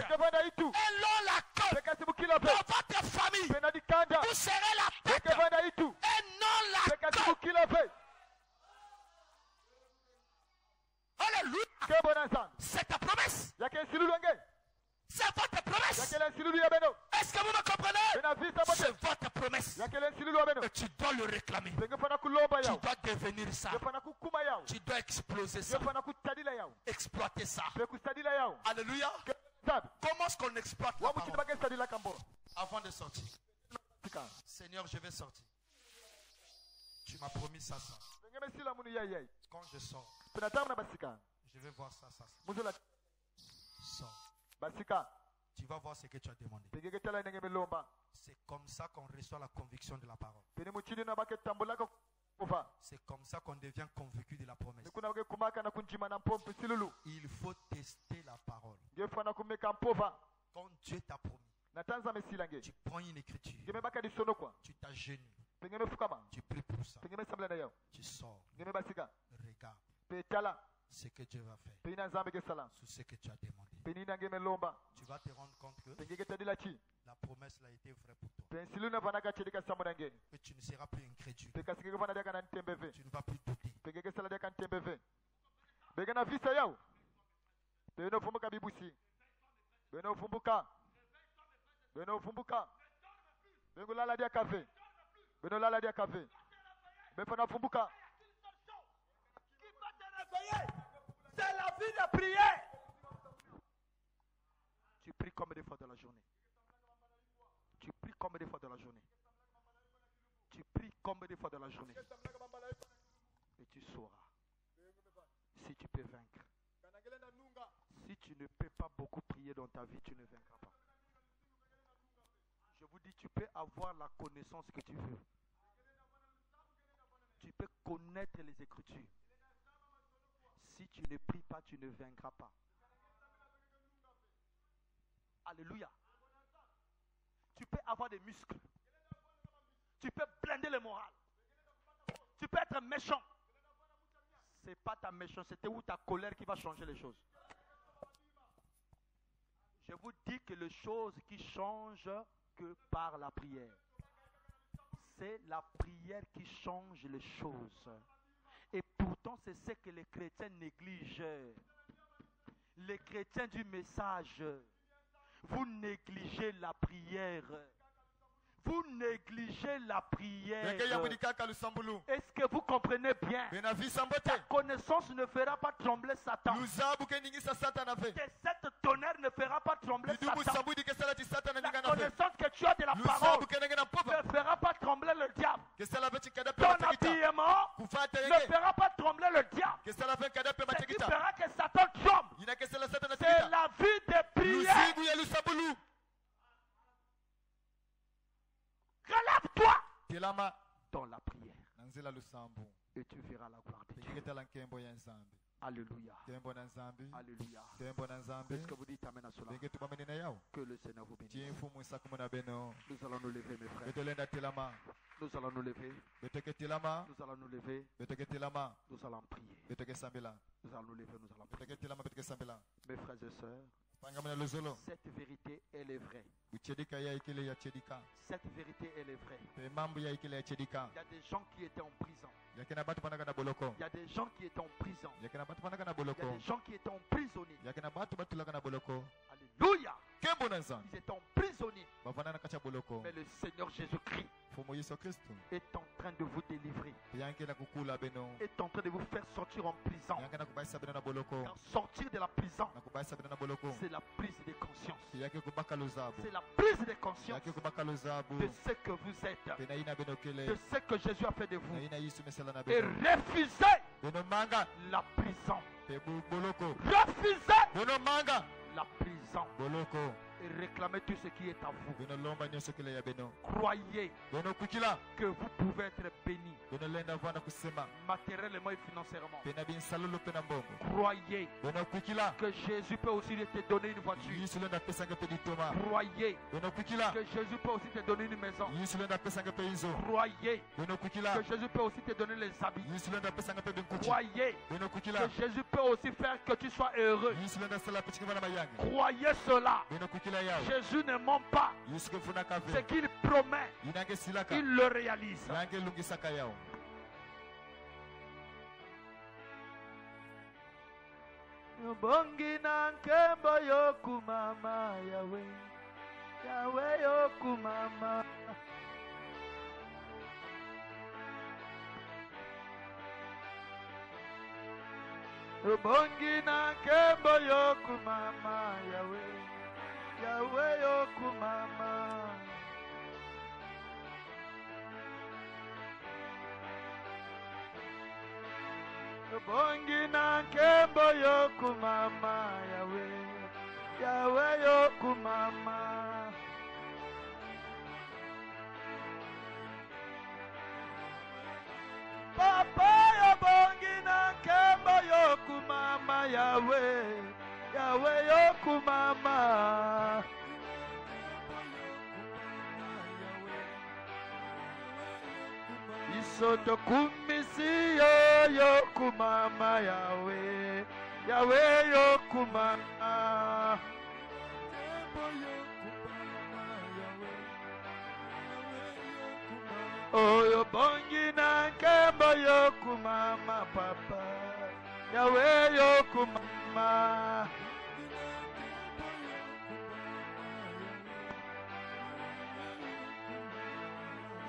non la queue. Dans votre famille, vous serez la tête et non la queue. Alléluia. C'est ta promesse. C'est votre promesse. Est-ce que vous me comprenez? C'est votre promesse. Et tu dois le réclamer. Tu dois devenir ça. Tu dois exploser ça. Exploiter ça. Alléluia. Comment est-ce qu'on exploite la parole avant de sortir? Seigneur, je vais sortir. Tu m'as promis ça. Quand je sors, je vais voir ça. Sors. Tu vas voir ce que tu as demandé. C'est comme ça qu'on reçoit la conviction de la parole. C'est comme ça qu'on devient convaincu de la promesse. Il faut tester la parole. Quand Dieu t'a promis, tu prends une écriture, tu t'agenouilles, tu pries pour ça, tu sors, regarde ce que Dieu va faire, sur ce que tu as demandé. Tu vas te rendre compte que la promesse a été vraie pour toi. Et tu ne seras plus incrédule. Tu ne vas plus douter. C'est la vie de prière. Tu pries combien de fois dans la journée? Tu pries combien de fois dans la journée? Tu pries combien de fois dans la journée? Et tu sauras si tu peux vaincre. Si tu ne peux pas beaucoup prier dans ta vie, tu ne vaincras pas. Je vous dis, tu peux avoir la connaissance que tu veux. Tu peux connaître les Écritures. Si tu ne pries pas, tu ne vaincras pas. Alléluia. Tu peux avoir des muscles. Tu peux blinder le moral. Tu peux être méchant. Ce n'est pas ta méchanceté ou ta colère qui va changer les choses. Je vous dis que les choses qui changent que par la prière. C'est la prière qui change les choses. Et pourtant, c'est ce que les chrétiens négligent. Les chrétiens du message, vous négligez la prière. Vous négligez la prière. Est-ce que vous comprenez bien? Ta connaissance ne fera pas trembler Satan. Que cette tonnerre ne fera pas trembler Satan. La connaissance que tu as de la parole ne fera pas trembler le diable. Ton habillement ne fera pas trembler le diable. Ce qui fera que Satan tremble, c'est la vie de prière. Relève-toi dans la prière et tu verras la gloire de Dieu. Alléluia. Alléluia. Est-ce que vous dites amen à cela? Que le Seigneur vous bénisse. Nous allons nous lever, mes frères. Nous allons nous lever. Nous allons nous lever. Nous allons prier. Nous allons nous lever, nous allons prier. Mes frères et sœurs, cette vérité, elle est vraie. Cette vérité, elle est vraie. Il y a des gens qui étaient en prison. Il y a des gens qui étaient en prison. Il y a des gens qui étaient emprisonnés. Alléluia. Ils étaient emprisonnés. Mais le Seigneur Jésus-Christ est en train de vous délivrer. Est en train de vous faire sortir en prison. Car sortir de la prison, c'est la prise de conscience. C'est la prise de conscience de ce que vous êtes, de ce que Jésus a fait de vous. Et refusez la prison. Refusez la prison. Et réclamez tout ce qui est à vous. Croyez que vous pouvez être béni matériellement et financièrement. Croyez que Jésus peut aussi te donner une voiture. Croyez que Jésus peut aussi te donner une maison. Croyez que Jésus peut aussi te donner les habits. Croyez que Jésus peut aussi faire que tu sois heureux. Croyez cela. Jésus ne ment pas. Ce qu'il promet, il le réalise. Bongi na nkembo yoku mama Yahweh, Yahweh yoku mama. Bongi na nkembo yoku mama Yahweh. bongi na nkembo yokumama yawe yawe yokumama papa yo bongi na nkembo yokumama yawe yawe yokumama isoto kumisi yokumama yawe yawe yokumama oyo bongi na nkembo yokumama papa yawe yokumama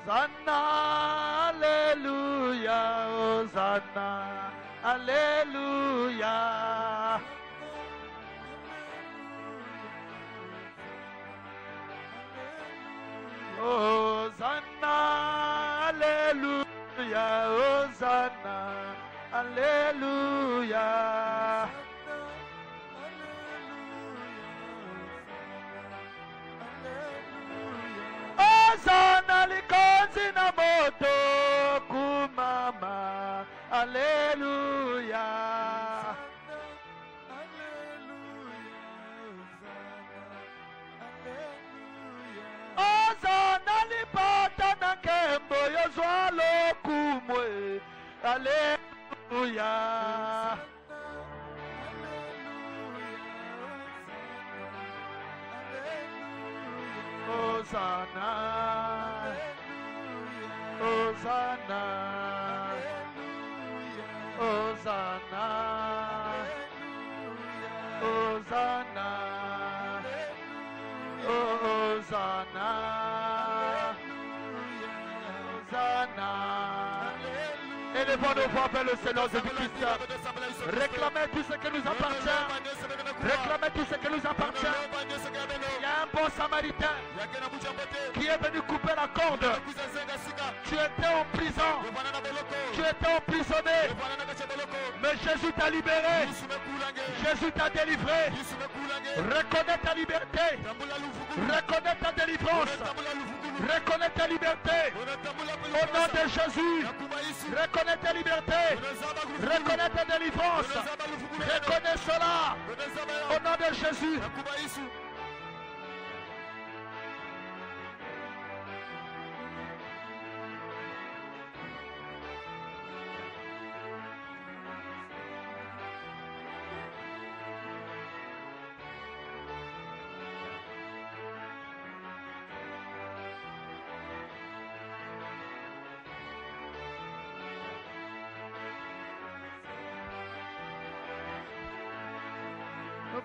Hosanna, Alleluia, Hosanna, Alleluia. Hosanna, Alleluia, Hosanna, Alleluia. Hosanna likonzi na moto kumama, Alleluia. Hosanna lipata na kembo yozwalo kumwe, Alleluia. Hosanna, Hosanna, Hosanna, Hosanna, Hosanna, Hosanna. Élevons nos voix vers le Seigneur Jésus-Christ. Réclamez tout ce qui nous appartient. Réclamez tout ce qui nous appartient. Il y a un bon samaritain qui est venu couper la corde. Tu étais en prison. Tu étais emprisonné. Mais Jésus t'a libéré. Jésus t'a délivré. Reconnais ta liberté. Reconnais ta délivrance. Reconnais ta liberté. Au nom de Jésus. Reconnais ta liberté. Reconnais ta délivrance. Reconnais cela. Au nom de Jésus.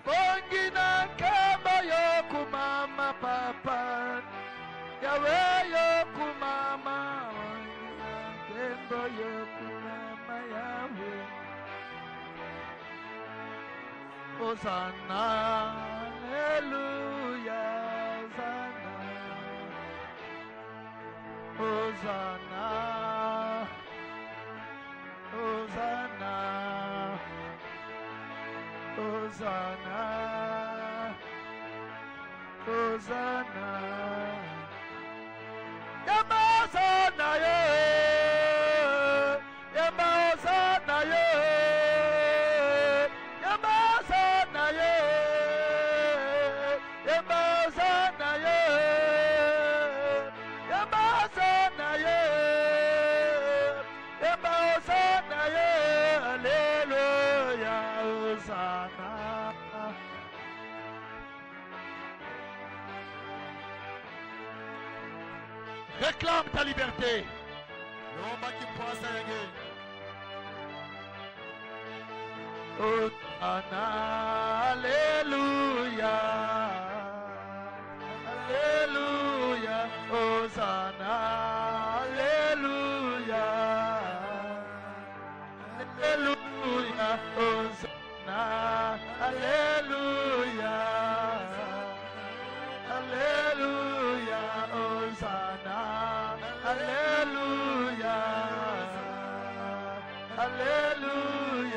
Bongi na kembo yokumama papa yawe yokumama kembo yokumama yawe Hosanna Alleluia Hosanna Hosanna Hosanna, Hosanna, Yama Hosanna ye, Yama Hosanna ye, Yama Hosanna ye, Yama Hosanna ye, Yama Hosanna ye, Yama Hosanna ye, Alleluia, Hosanna. Réclame ta liberté. Hosanna, Alléluia, Alléluia, Hosanna, Alléluia, Alléluia, Hosanna, Alléluia, Alléluia, Hosanna, Alléluia, Alléluia.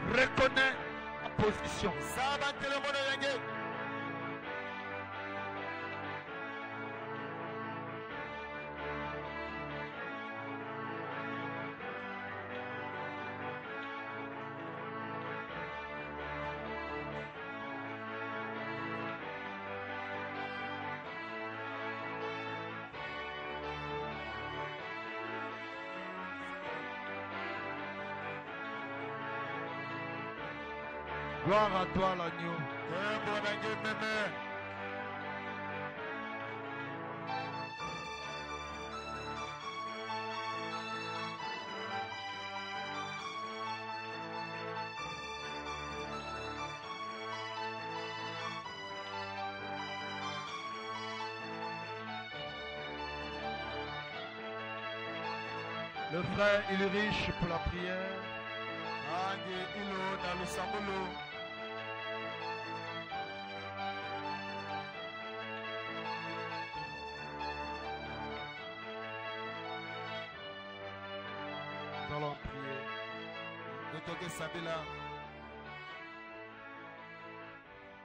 Reconnais ta position. Gloire à toi l'agneau. Le frère, il est riche pour la prière. Nous allons prier.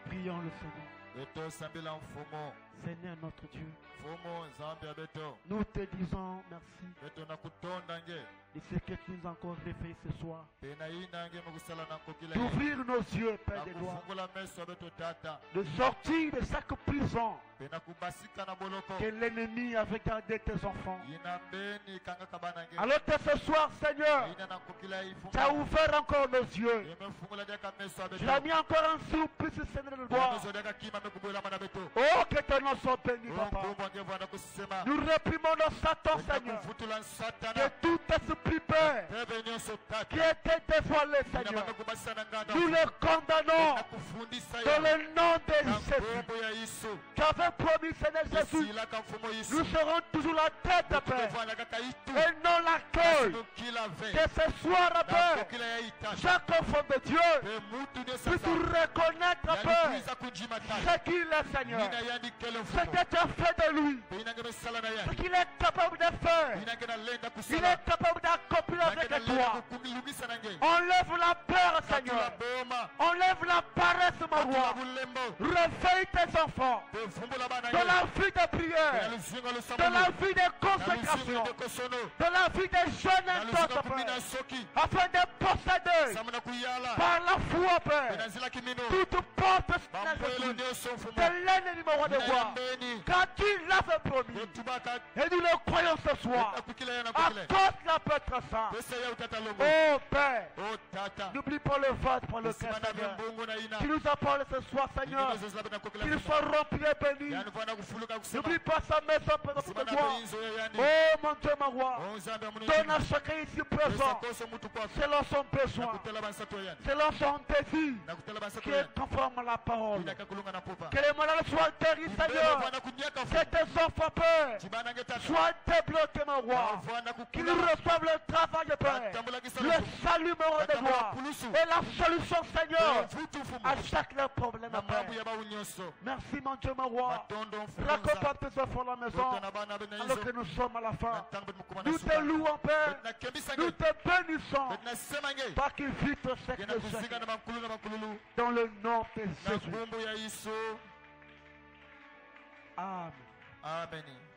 Prions le Seigneur. Seigneur notre Dieu, nous te disons merci de ce que tu nous as encore fait ce soir. D'ouvrir nos yeux, Père des gloires, de sortir de chaque prison que l'ennemi avait gardé tes enfants. Alors que ce soir, Seigneur, tu as ouvert encore nos yeux. Tu as mis encore un surprise, Seigneur de gloire. Oh, que ton nom soit béni, Papa. Nous réprimons nos Satan, Seigneur. Que tout esprit peur qui était dévoilé, Seigneur, nous le condamnons dans le nom de Jésus. Qu'avait promis, Seigneur Jésus, nous serons toujours la tête, Père, et non la queue. Que ce soir, Père, chaque enfant de Dieu puisse reconnaître, Père, ce qu'il est, Seigneur, ce que tu as fait de lui, ce qu'il est capable de faire. Il est capable d'accomplir avec toi. Enlève la peur, Seigneur. Enlève la paresse, mon roi. Réveille tes enfants dans la vie de prière, dans la vie de consécration, dans la vie des jeunes intenses, afin de posséder par la foi, Père, toute porte de l'ennemi, mon roi de roi, car tu l'avais promis. Et nous le croyons ce soir. À cause de la Pêtre Saint. Oh Père, n'oublie pas le vase pour le Seigneur. Tu nous as parlé ce soir, Seigneur. Qu'il soit rempli et béni. N'oublie pas sa maison pour de gloire. Oh mon Dieu, mon roi. Donne à chacun ici présent selon son besoin, selon son désir, qui est conforme à la parole. Que les malades soient guéris, Seigneur. Que tes enfants, Père, soient débloqués, mon roi. Qu'ils reçoivent le travail, Père. Le salut, mon roi de gloire. Et la solution, Seigneur, à chaque problème, Père. Merci, mon Dieu, mon roi. Raconte tes enfants à la maison, alors que nous sommes à la fin. Nous te louons, Père. Nous te bénissons. Pas qu'il vite ce que dans le nom de Jésus. Amen. Amen.